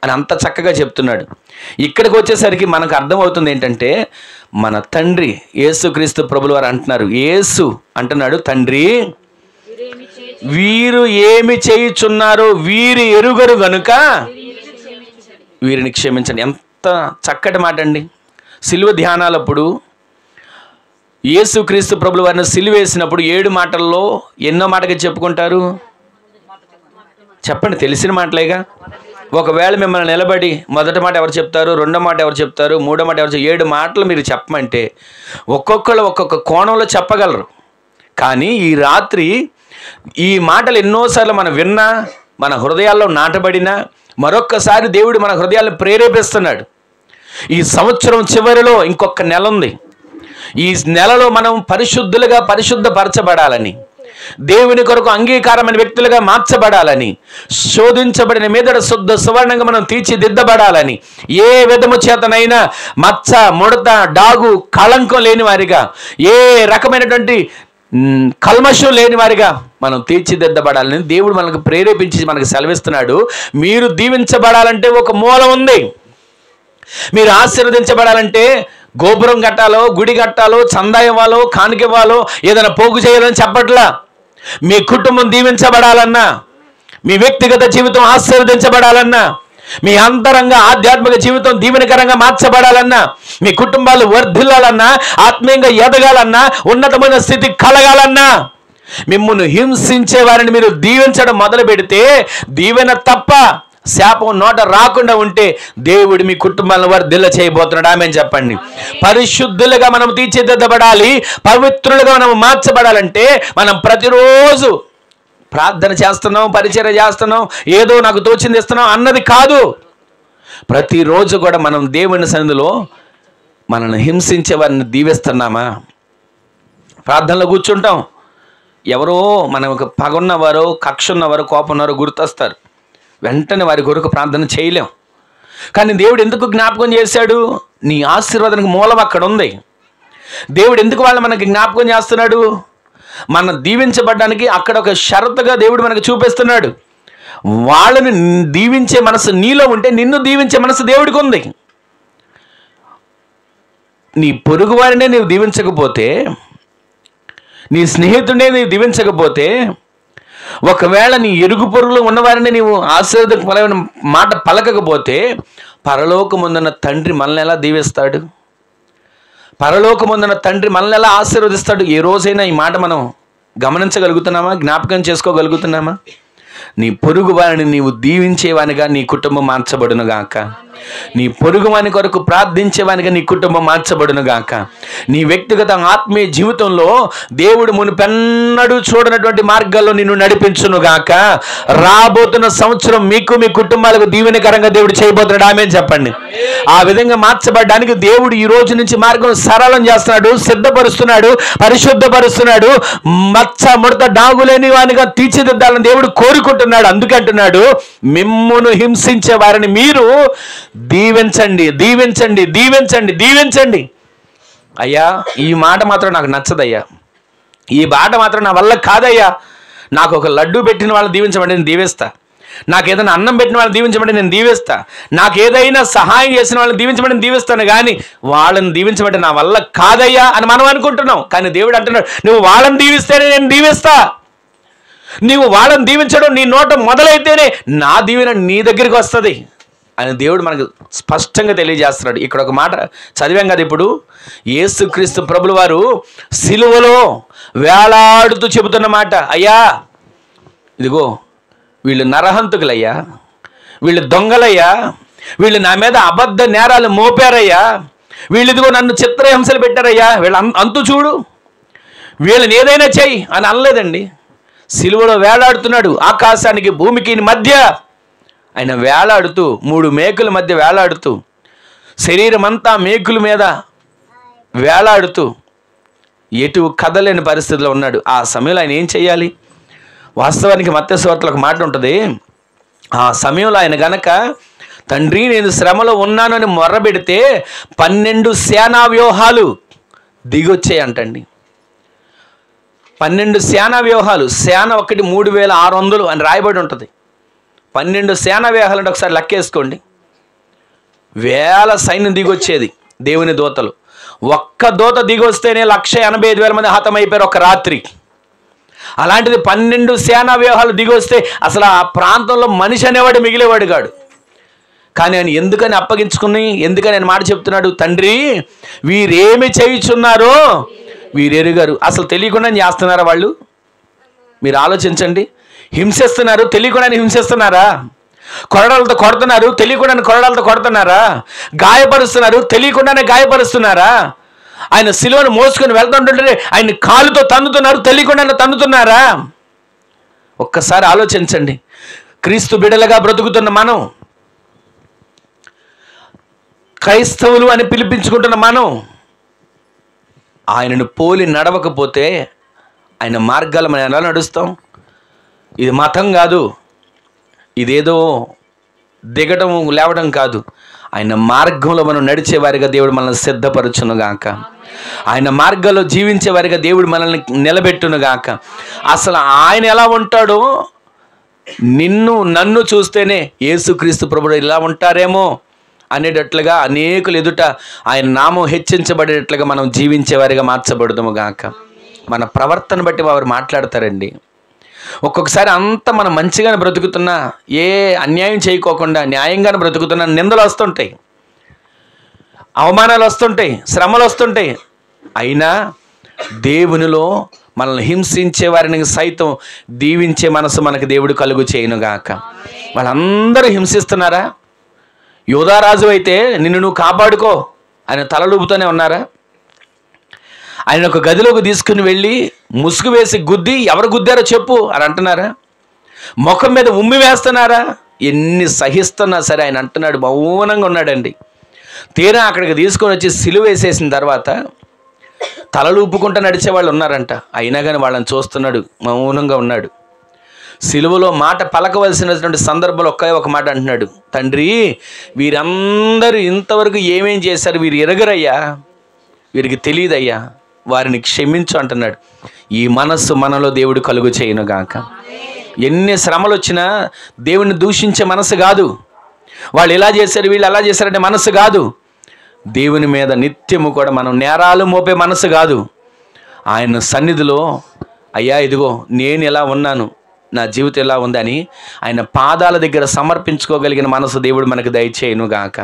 అని అంత చక్కగా చెప్తున్నాడు. ఇక్కడికి వచ్చేసరికి మనకు అర్థమవుతుంది ఏంటంటే, మన తండ్రి యేసుక్రీస్తు ప్రభులు వారు అంటున్నారు, యేసు అంటున్నాడు, తండ్రి వీరు ఏమి చేయుచున్నారో వీరు ఎరుగరు గనుక వీరిని క్షమించండి. ఎంత చక్కటి మాట అండి. సిలువ ధ్యానాలప్పుడు యేసుక్రీస్తు ప్రభులు వారిని సిలువేసినప్పుడు 7 మాటల్లో ఎన్నో మాటగా చెప్పుకుంటారు? చెప్పండి, తెలిసిన మాటలేగా. ఒకవేళ మిమ్మల్ని నిలబడి మొదటి మాట ఎవరు చెప్తారు, రెండో మాట ఎవరు చెప్తారు, మూడో మాట ఎవరు 7 మాటలు మీరు చెప్పమంటే ఒక్కొక్కరు ఒక్కొక్క కోణంలో చెప్పగలరు. కానీ ఈ రాత్రి ఈ మాటలు ఎన్నోసార్లు మనం విన్నా, మన హృదయాల్లో నాటబడినా, మరొక్కసారి దేవుడు మన హృదయాలను ప్రేరేపిస్తున్నాడు. ఈ సంవత్సరం చివరిలో ఇంకొక నెల ఉంది. ఈ నెలలో మనం పరిశుద్ధపరచబడాలని, దేవుని కొరకు అంగీకారమైన వ్యక్తులుగా మార్చబడాలని, శోధించబడిన మీదట శుద్ధ సువర్ణంగా మనం తీర్చిదిద్దబడాలని, ఏ విధము చేతనైనా మచ్చ, ముడత, డాగు, కళంకం లేని వారిగా, ఏ రకమైనటువంటి కల్మషం లేని వారిగా మనం తీర్చిదిద్దబడాలని దేవుడు మనకు ప్రేరేపించి మనకు సెలవిస్తున్నాడు. మీరు దీవించబడాలంటే ఒక మూలం ఉంది. మీరు ఆశీర్వదించబడాలంటే గోపురం కట్టాలో, గుడి కట్టాలో, చందా ఇవ్వాలో, కానుక ఇవ్వాలో, ఏదైనా పోగు చేయాలని చెప్పట్లా. మీ కుటుంబం దీవించబడాలన్నా, మీ వ్యక్తిగత జీవితం ఆశీర్వదించబడాలన్నా, మీ అంతరంగ ఆధ్యాత్మిక జీవితం దీవెనకరంగా మార్చబడాలన్నా, మీ కుటుంబాలు వర్ధిల్లాలన్నా, ఆత్మీయంగా ఎదగాలన్నా, ఉన్నతమైన స్థితి కలగాలన్నా, మిమ్మును హింసించే వారిని మీరు దీవించడం మొదలు పెడితే, దీవెన తప్ప శాపం నోట రాకుండా ఉంటే దేవుడు మీ కుటుంబాలను వర్ధిల్ల చేయబోతున్నాడు. ఆమేన్ చెప్పండి. పరిశుద్ధులుగా మనం తీర్చిదిద్దబడాలి, పవిత్రులుగా మనం మార్చబడాలంటే మనం ప్రతిరోజు ప్రార్థన చేస్తున్నాం, పరిచర్య చేస్తున్నాం, ఏదో నాకు తోచింది ఇస్తున్నాం అన్నది కాదు. ప్రతిరోజు కూడా మనం దేవుని సన్నిధిలో మనల్ని హింసించే వారిని దీవిస్తున్నామా? ప్రార్థనలో కూర్చుంటాం, ఎవరో మనకు పగున్నవారో, కక్ష ఉన్నవారో, కోపం ఉన్నారో గుర్తొస్తారు. వెంటనే వారి కొరకు ప్రార్థన చేయలేం. కానీ దేవుడు ఎందుకు జ్ఞాపకం చేశాడు? నీ ఆశీర్వాదానికి మూలం అక్కడ ఉంది. దేవుడు ఎందుకు వాళ్ళు మనకి జ్ఞాపకం చేస్తున్నాడు? మనం దీవించబడ్డానికి అక్కడ ఒక షరతుగా దేవుడు మనకు చూపిస్తున్నాడు. వాళ్ళని దీవించే మనసు నీలో ఉంటే నిన్ను దీవించే మనసు దేవుడికి ఉంది. నీ పొరుగు వారినే నీవు దీవించకపోతే, నీ స్నేహితుడినే నీవు దీవించకపోతే, ఒకవేళ నీ ఇరుగు పొరుగులో ఉన్నవారిని నీవు ఆశీర్వదకరమైన మాట పలకకపోతే, పరలోకముందున్న తండ్రి మనల్ని ఎలా దీవిస్తాడు? పరలోకముందున్న తండ్రి మనల్ని ఎలా ఆశీర్వదిస్తాడు? ఏ రోజైనా ఈ మాట మనం గమనించగలుగుతున్నామా? జ్ఞాపకం చేసుకోగలుగుతున్నామా? నీ పొరుగు వారిని నీవు దీవించేవానిగా నీ కుటుంబం మార్చబడును గాక. నీ పొరుగు వాని కొరకు ప్రార్థించేవానిగా నీ కుటుంబం మార్చబడును గాక. నీ వ్యక్తిగత ఆత్మీయ జీవితంలో దేవుడు మునుపెన్నడూ చూడనటువంటి మార్గాల్లో నిన్ను నడిపించును గాక. రాబోతున్న సంవత్సరం మీకు, మీ కుటుంబాలకు దీవెనకరంగా దేవుడు చేయబోతున్నాడు. ఆమేన్ చెప్పండి. ఆ విధంగా మార్చబడడానికి దేవుడు ఈ రోజు నుంచి మార్గం సరళం చేస్తున్నాడు, సిద్ధపరుస్తున్నాడు, పరిశుద్ధపరుస్తున్నాడు. మచ్చ, ముడత, డాగులేని వానిగా తీర్చిదిద్దాలని దేవుడు కోరుకుంటున్నాడు. అందుకే అంటున్నాడు, మిమ్మును హింసించే వారిని మీరు దీవించండి, దీవించండి, దీవించండి, దీవించండి. అయ్యా, ఈ మాట మాత్రం నాకు నచ్చదయ్యా, ఈ మాట మాత్రం నా వల్ల కాదయ్యా, నాకు ఒక లడ్డు పెట్టిన వాళ్ళని దీవించమండి, నేను దీవిస్తా. నాకు ఏదైనా అన్నం పెట్టిన వాళ్ళని దీవించమంటే నేను దీవిస్తా, నాకు ఏదైనా సహాయం చేసిన వాళ్ళని దీవించమంటే నేను దీవిస్తాను, కానీ వాళ్ళని దీవించమంటే నా వల్ల కాదయ్యా అని మనం అనుకుంటున్నాం. కానీ దేవుడు అంటున్నాడు, నువ్వు వాళ్ళని దీవిస్తేనే నేను దీవిస్తా, నీవు వాళ్ళని దీవించడం నీ నోట మొదలైతేనే నా దీవెన నీ దగ్గరికి వస్తుంది అని దేవుడు మనకు స్పష్టంగా తెలియజేస్తున్నాడు. ఇక్కడ ఒక మాట చదివాం కదా ఇప్పుడు, యేసుక్రీస్తు ప్రభుల వారు సిలువలో వేలాడుతూ చెబుతున్న మాట, అయ్యా ఇదిగో వీళ్ళు నరహంతుకులయ్యా, వీళ్ళు దొంగలయ్యా, వీళ్ళు నా మీద అబద్ధ నేరాలు మోపారయ్యా, వీళ్ళు ఇదిగో నన్ను చిత్రహింసలు పెట్టారయ్యా, వీళ్ళ అంతు చూడు, వీళ్ళని ఏదైనా చెయ్యి అని అనలేదండి. సిలువలో వేలాడుతున్నాడు, ఆకాశానికి భూమికి మధ్య ఆయన వేలాడుతూ, 3 మేకుల మధ్య వేలాడుతూ, శరీరం అంతా మేకుల మీద వేలాడుతూ ఎటు కదలేని పరిస్థితిలో ఉన్నాడు. ఆ సమయంలో ఆయన ఏం చేయాలి? వాస్తవానికి మత్తయి సువార్తలో ఒక మాట ఉంటుంది, ఆ సమయంలో ఆయన గనక తండ్రి నేను శ్రమలో ఉన్నాను అని మొర్రబెడితే 12 సేనా వ్యూహాలు దిగొచ్చాయి అంటండి. 12 సేనా వ్యూహాలు, సేన ఒకటి 3600 అని రాయబడి ఉంటుంది. 12 సేనా వ్యూహాలు అంటే ఒకసారి లెక్కేసుకోండి, వేల సైన్యం దిగొచ్చేది దేవుని దూతలు. ఒక్క దూత దిగొస్తేనే 185,000 మంది హతమైపోయారు ఒక రాత్రి. అలాంటిది 12 సేనా వ్యూహాలు దిగొస్తే అసలు ఆ ప్రాంతంలో మనిషి అనేవాడు మిగిలేవాడు కాడు. కానీ ఆయన ఎందుకని అప్పగించుకుని, ఎందుకని ఆయన మాట చెప్తున్నాడు, తండ్రి వీరేమి చేయుచున్నారో వీరెరుగారు. అసలు తెలియకుండా చేస్తున్నారా వాళ్ళు? మీరు ఆలోచించండి. హింసిస్తున్నారు, తెలియకుండానే హింసిస్తున్నారా? కొరడాలతో కొడుతున్నారు, తెలియకుండానే కొరడాలతో కొడుతున్నారా? గాయపరుస్తున్నారు, తెలియకుండానే గాయపరుస్తున్నారా? ఆయన సిలువను మోసుకొని వెళ్తుంటుంటే ఆయన కాలుతో తన్నుతున్నారు, తెలియకుండానే తన్నుతున్నారా? ఒక్కసారి ఆలోచించండి. క్రీస్తు బిడ్డలుగా బ్రతుకుతున్న మనం, క్రైస్తవులు అని పిలిపించుకుంటున్న మనం, ఆయనను పోలి నడవకపోతే ఆయన మార్గాలు మనం ఎలా నడుస్తాం? ఇది మతం కాదు, ఇదేదో దిగడం లేవడం కాదు. ఆయన మార్గంలో మనం నడిచేవారిగా దేవుడు మనల్ని సిద్ధపరచునుగాక, ఆయన మార్గంలో జీవించేవారిగా దేవుడు మనల్ని నిలబెట్టునుగాక. అసలు ఆయన ఎలా ఉంటాడో నన్ను చూస్తేనే యేసుక్రీస్తు ప్రభువు ఇలా ఉంటారేమో అనేటట్లుగా అనేకులు ఎదుట ఆయన నామం హెచ్చించబడేటట్లుగా మనం జీవించేవారిగా మార్చబడదుము గాక. మన ప్రవర్తన బట్టి వారు మాట్లాడతారండి. ఒక్కొక్కసారి అంత మనం మంచిగానే బ్రతుకుతున్నా, ఏ అన్యాయం చేయకోకుండా న్యాయంగానే బ్రతుకుతున్నా నిందలు వస్తుంటాయి, అవమానాలు వస్తుంటాయి, శ్రమలు వస్తుంటాయి. అయినా దేవునిలో మనల్ని హింసించే వారిని సైతం దీవించే మనసు మనకు దేవుడు కలుగు చేయనుగాక. వాళ్ళందరూ హింసిస్తున్నారా? యోధారాజు అయితే నిన్ను నువ్వు కాపాడుకో ఆయన తలలూపుతూనే ఉన్నారా? ఆయన ఒక గదిలోకి తీసుకుని వెళ్ళి ముసుగు వేసి గుద్ది ఎవరు గుద్దారో చెప్పు అని అంటున్నారా? ముఖం మీద ఉమ్మి వేస్తున్నారా? ఎన్ని సహిస్తున్నా సరే ఆయన అంటున్నాడు, మౌనంగా ఉన్నాడండి. తీరా అక్కడికి తీసుకొని వచ్చి సిలువ వేసేసిన తర్వాత తలలూపుకుంటూ నడిచేవాళ్ళు ఉన్నారంట. అయినా కానీ వాళ్ళని చూస్తున్నాడు, మౌనంగా ఉన్నాడు. సిలువలో మాట పలకవలసినటువంటి సందర్భంలో ఒక మాట అంటున్నాడు, తండ్రి వీరందరూ ఇంతవరకు ఏమేం చేశారు, వీరు ఎరగరయ్యా, వీరికి తెలియదయ్యా, వారిని క్షమించు అంటున్నాడు. ఈ మనస్సు మనలో దేవుడు కలుగు చేయనుగాక. ఎన్ని శ్రమలు వచ్చినా దేవుని దూషించే మనసు కాదు, వాళ్ళు ఇలా చేశారు వీళ్ళు అలా చేశారంటే మనసు కాదు. దేవుని మీద నిత్యము కూడా మనం నేరాలు మోపే మనసు కాదు. ఆయన సన్నిధిలో అయ్యా ఇదిగో నేను ఎలా ఉన్నాను, నా జీవితం ఎలా ఉందని ఆయన పాదాల దగ్గర సమర్పించుకోగలిగిన మనసు దేవుడు మనకు దయచేయునుగాక.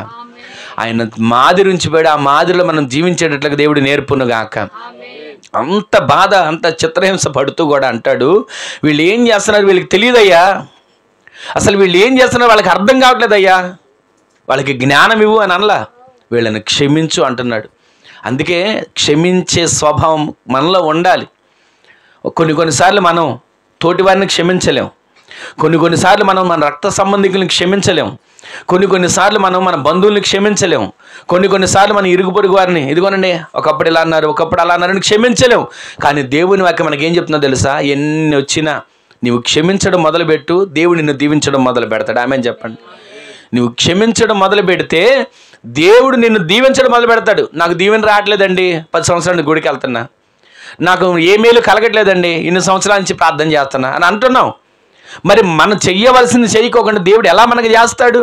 ఆయన మాదిరి ఉంచిపోయాడు, ఆ మాదిరిలో మనం జీవించేటట్లుగా దేవుడు నేర్పునుగాక. అంత బాధ, అంత చిత్రహింస పడుతూ కూడా అంటాడు, వీళ్ళు ఏం చేస్తున్నారు వీళ్ళకి తెలియదయ్యా, అసలు వీళ్ళు ఏం చేస్తున్నారు వాళ్ళకి అర్థం కావట్లేదయ్యా, వాళ్ళకి జ్ఞానం ఇవ్వు అని అనలా, వీళ్ళని క్షమించు అంటున్నాడు. అందుకే క్షమించే స్వభావం మనలో ఉండాలి. కొన్నిసార్లు మనం తోటివారిని క్షమించలేం, కొన్నిసార్లు మనం మన రక్త సంబంధికులను క్షమించలేం, కొన్నిసార్లు మనం మన బంధువుల్ని క్షమించలేం, కొన్నిసార్లు మన ఇరుగు పొరుగు వారిని ఇదిగోనండి ఒకప్పుడు ఇలా అన్నారు ఒకప్పుడు అలా అన్నారని క్షమించలేం. కానీ దేవుని వాక్యం మనకి ఏం చెప్తుందో తెలుసా? ఎన్ని వచ్చినా నువ్వు క్షమించడం మొదలుపెట్టు, దేవుడు నిన్ను దీవించడం మొదలు పెడతాడు. ఆమెన్ చెప్పండి. నువ్వు క్షమించడం మొదలు పెడితే దేవుడు నిన్ను దీవించడం మొదలు పెడతాడు. నాకు దీవెన రావట్లేదండి, 10 సంవత్సరాల నుంచి గుడికి వెళ్తున్నా, నాకు ఏ మేలు కలగట్లేదండి, ఇన్ని సంవత్సరాల నుంచి ప్రార్థన చేస్తున్నా అని అంటున్నావు. మరి మనం చెయ్యవలసింది చేయకోకుండా దేవుడు ఎలా మనకి చేస్తాడు?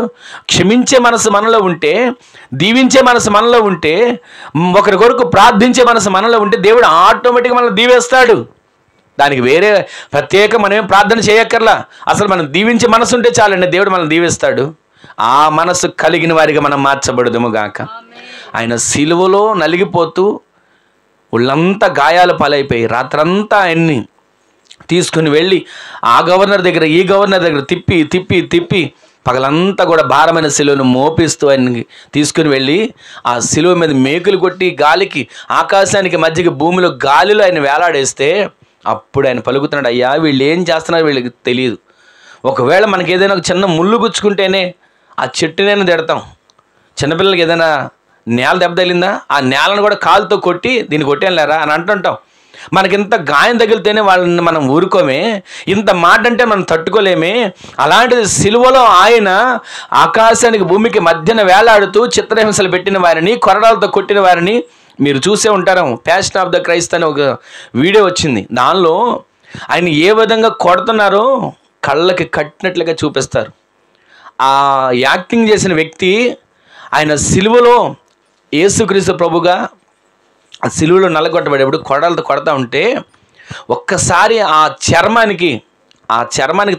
క్షమించే మనసు మనలో ఉంటే, దీవించే మనసు మనలో ఉంటే, ఒకరి కొరకు ప్రార్థించే మనసు మనలో ఉంటే దేవుడు ఆటోమేటిక్గా మనల్ని దీవేస్తాడు. దానికి వేరే ప్రత్యేక మనమేం ప్రార్థన చేయక్కర్లా. అసలు మనం దీవించే మనసు ఉంటే చాలండి, దేవుడు మనల్ని దీవిస్తాడు. ఆ మనసు కలిగిన వారిగా మనం మార్చబడదుము గాక. ఆయన సిలువలో నలిగిపోతూ ఒళ్ళంతా గాయాలు పాలైపోయి రాత్రంతా ఆయన్ని తీసుకుని వెళ్ళి ఆ గవర్నర్ దగ్గర ఈ గవర్నర్ దగ్గర తిప్పి తిప్పి తిప్పి పగలంతా కూడా భారమైన సిలువను మోపిస్తూ ఆయన్ని తీసుకుని వెళ్ళి ఆ సిలువ మీద మేకులు కొట్టి గాలికి ఆకాశానికి మధ్యకి భూమిలో గాలిలో ఆయన వేలాడేస్తే అప్పుడు ఆయన పలుకుతున్నాడు, అయ్యా వీళ్ళు ఏం చేస్తున్నారో వీళ్ళకి తెలియదు. ఒకవేళ మనకి ఏదైనా ఒక చిన్న ముళ్ళు గుచ్చుకుంటేనే ఆ చెట్టునైనా తిడతాం. చిన్నపిల్లలకి ఏదైనా నేల దెబ్బ తగిలిందా ఆ నేలను కూడా కాలుతో కొట్టి దీన్ని కొట్టేలేరా అని అంటుంటాం. మనకింత గాయం తగిలితేనే వాళ్ళని మనం ఊరుకోమే, ఇంత మాట అంటే మనం తట్టుకోలేమే. అలాంటిది సిలువలో ఆయన ఆకాశానికి భూమికి మధ్యన వేలాడుతూ చిత్రహింసలు పెట్టిన వారిని, కొరడాలతో కొట్టిన వారిని మీరు చూసే ఉంటారు. ప్యాషన్ ఆఫ్ ద క్రైస్ట్ అని ఒక వీడియో వచ్చింది. దానిలో ఆయన ఏ విధంగా కొడుతున్నారో కళ్ళకి కట్టినట్లుగా చూపిస్తారు. ఆ యాక్టింగ్ చేసిన వ్యక్తి ఆయన సిలువలో యేసుక్రీస్తు ప్రభుగా ఆ సిలువలో నల్లగొట్టబడేప్పుడు కొరడాలతో కొడతా ఉంటే ఒక్కసారి ఆ చర్మానికి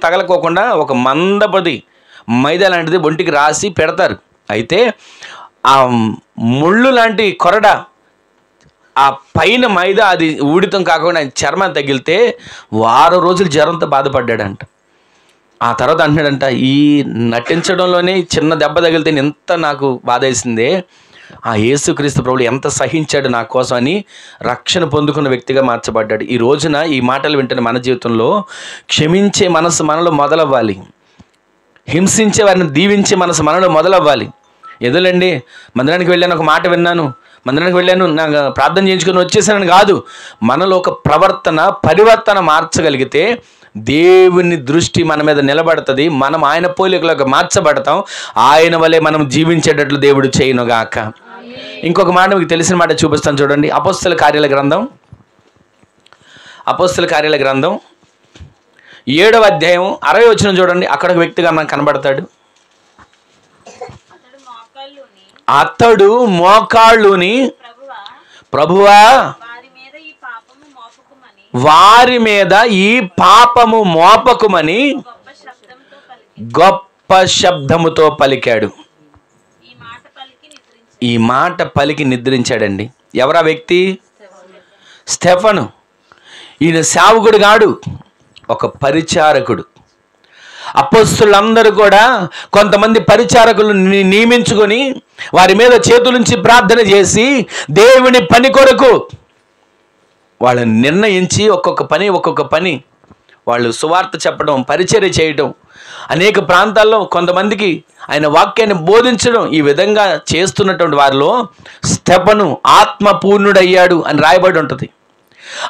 తగలకోకుండా ఒక మందపది మైదా లాంటిది ఒంటికి రాసి పెడతారు. అయితే ఆ ముళ్ళు లాంటి కొరడ ఆ పైన మైదా అది ఊడితం కాకుండా ఆయన చర్మాన్ని తగిలితే 10 రోజులు జ్వరంతో బాధపడ్డాడంట. ఆ తర్వాత అంటున్నాడంట, ఈ నటించడంలోనే చిన్న దెబ్బ తగిలితే ఎంత నాకు బాధ వేసిందే, ఆ యేసుక్రీస్తు ప్రభువు ఎంత సహించాడు నా కోసం అని రక్షణ పొందుకున్న వ్యక్తిగా మార్చబడ్డాడు. ఈ రోజున ఈ మాటలు వింటున్న మన జీవితంలో క్షమించే మనసు మనలో మొదలవ్వాలి. హింసించే వారిని దీవించే మనసు మనలో మొదలవ్వాలి. ఎదులండి మందిరానికి వెళ్ళాను, ఒక మాట విన్నాను, మందిరానికి వెళ్ళాను, నాకు ప్రార్థన చేయించుకొని వచ్చేసానని కాదు. మనలో ఒక పరివర్తన మార్చగలిగితే దేవుని దృష్టి మన మీద నిలబడుతుంది. మనం ఆయన పోలికలోకి మార్చబడతాం. ఆయన వలె మనం జీవించేటట్లు దేవుడు చేయనుగాక. ఇంకొక మాట మీకు తెలిసిన మాట చూపిస్తాను చూడండి. అపోస్తల కార్యాల గ్రంథం 7వ అధ్యాయం 60వ వచనం చూడండి. అక్కడ ఒక వ్యక్తిగా మనకు కనబడతాడు. అతడు మోకాళ్ళుని, ప్రభువా వారి మీద ఈ పాపము మోపకుమని గొప్ప శబ్దముతో పలికాడు. ఈ మాట పలికి నిద్రించాడండి. ఎవరా వ్యక్తి? స్టెఫను. ఈయన సేవకుడు కాడు, ఒక పరిచారకుడు. అపోస్తలులందరూ కూడా కొంతమంది పరిచారకులను నియమించుకొని వారి మీద చేతులుంచి ప్రార్థన చేసి దేవుని పని కొరకు వాళ్ళని నిర్ణయించి ఒక్కొక్క పని వాళ్ళు సువార్త చెప్పడం, పరిచర్య చేయడం, అనేక ప్రాంతాల్లో కొంతమందికి ఆయన వాక్యాన్ని బోధించడం, ఈ విధంగా చేస్తున్నటువంటి వారిలో స్టెఫను ఆత్మపూర్ణుడయ్యాడు అని రాయబడి ఉంటుంది.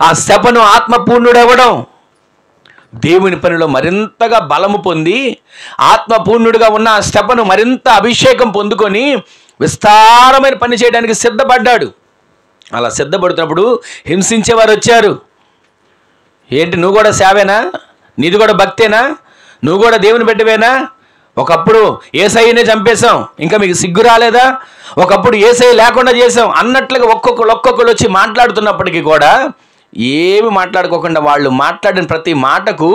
ఆ స్టెఫను ఆత్మపూర్ణుడవ్వడం దేవుని పనిలో మరింతగా బలము పొంది ఆత్మపూర్ణుడిగా ఉన్న ఆ స్టెఫను మరింత అభిషేకం పొందుకొని విస్తారమైన పని చేయడానికి సిద్ధపడ్డాడు. అలా సిద్ధపడుతున్నప్పుడు హింసించేవారు వచ్చారు. ఏంటి, నువ్వు కూడా సేవేనా? నీది కూడా భక్తేనా? నువ్వు కూడా దేవుని బిడ్డవేనా? ఒకప్పుడు యేసయ్యనే చంపేశాం, ఇంకా మీకు సిగ్గు రాలేదా? ఒకప్పుడు యేసయ్య లేకుండా చేసాం అన్నట్లుగా ఒక్కొక్కరు వచ్చి మాట్లాడుతున్నప్పటికీ కూడా ఏమి మాట్లాడుకోకుండా వాళ్ళు మాట్లాడిన ప్రతి మాటకు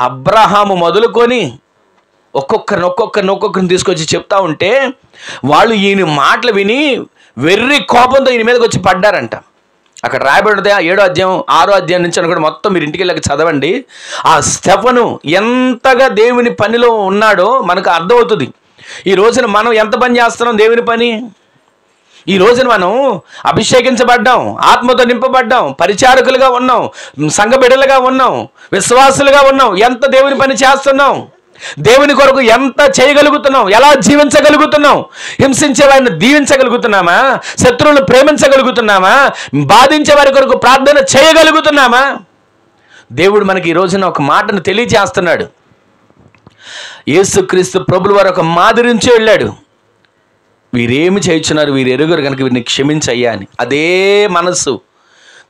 అబ్రహాము మొదలుకొని ఒక్కొక్కరిని తీసుకొచ్చి చెప్తా ఉంటే వాళ్ళు ఈయన మాటలు విని వెర్రి కోపంతో ఈయన మీదకి వచ్చి పడ్డారంట. అక్కడ రాయబడితే 7వ అధ్యాయం 6వ అధ్యాయం నుంచి అనుకుంటే మొత్తం మీరు ఇంటికి వెళ్ళక చదవండి. ఆ స్టెఫను ఎంతగా దేవుని పనిలో ఉన్నాడో మనకు అర్థమవుతుంది. ఈ రోజున మనం ఎంత పని చేస్తున్నాం దేవుని పని? ఈ రోజున మనం అభిషేకించబడ్డాం, ఆత్మతో నింపబడ్డాం, పరిచారకులుగా ఉన్నాం, సంఘ బిడ్డలుగా ఉన్నాం, విశ్వాసులుగా ఉన్నాం. ఎంత దేవుని పని చేస్తున్నాం? దేవుని కొరకు ఎంత చేయగలుగుతున్నాం? ఎలా జీవించగలుగుతున్నాం? హింసించే వారిని దీవించగలుగుతున్నామా? శత్రువులను ప్రేమించగలుగుతున్నామా? బాధించే వారి కొరకు ప్రార్థన చేయగలుగుతున్నామా? దేవుడు మనకి ఈ రోజున ఒక మాటను తెలియజేస్తున్నాడు. యేసుక్రీస్తు ప్రభువు వారు ఒక మాదిరి నుంచి వెళ్ళాడు. వీరేమి చేయుచున్నారు, వీరు ఎరుగురు కనుక వీరిని క్షమించయ్యా అని. అదే మనసు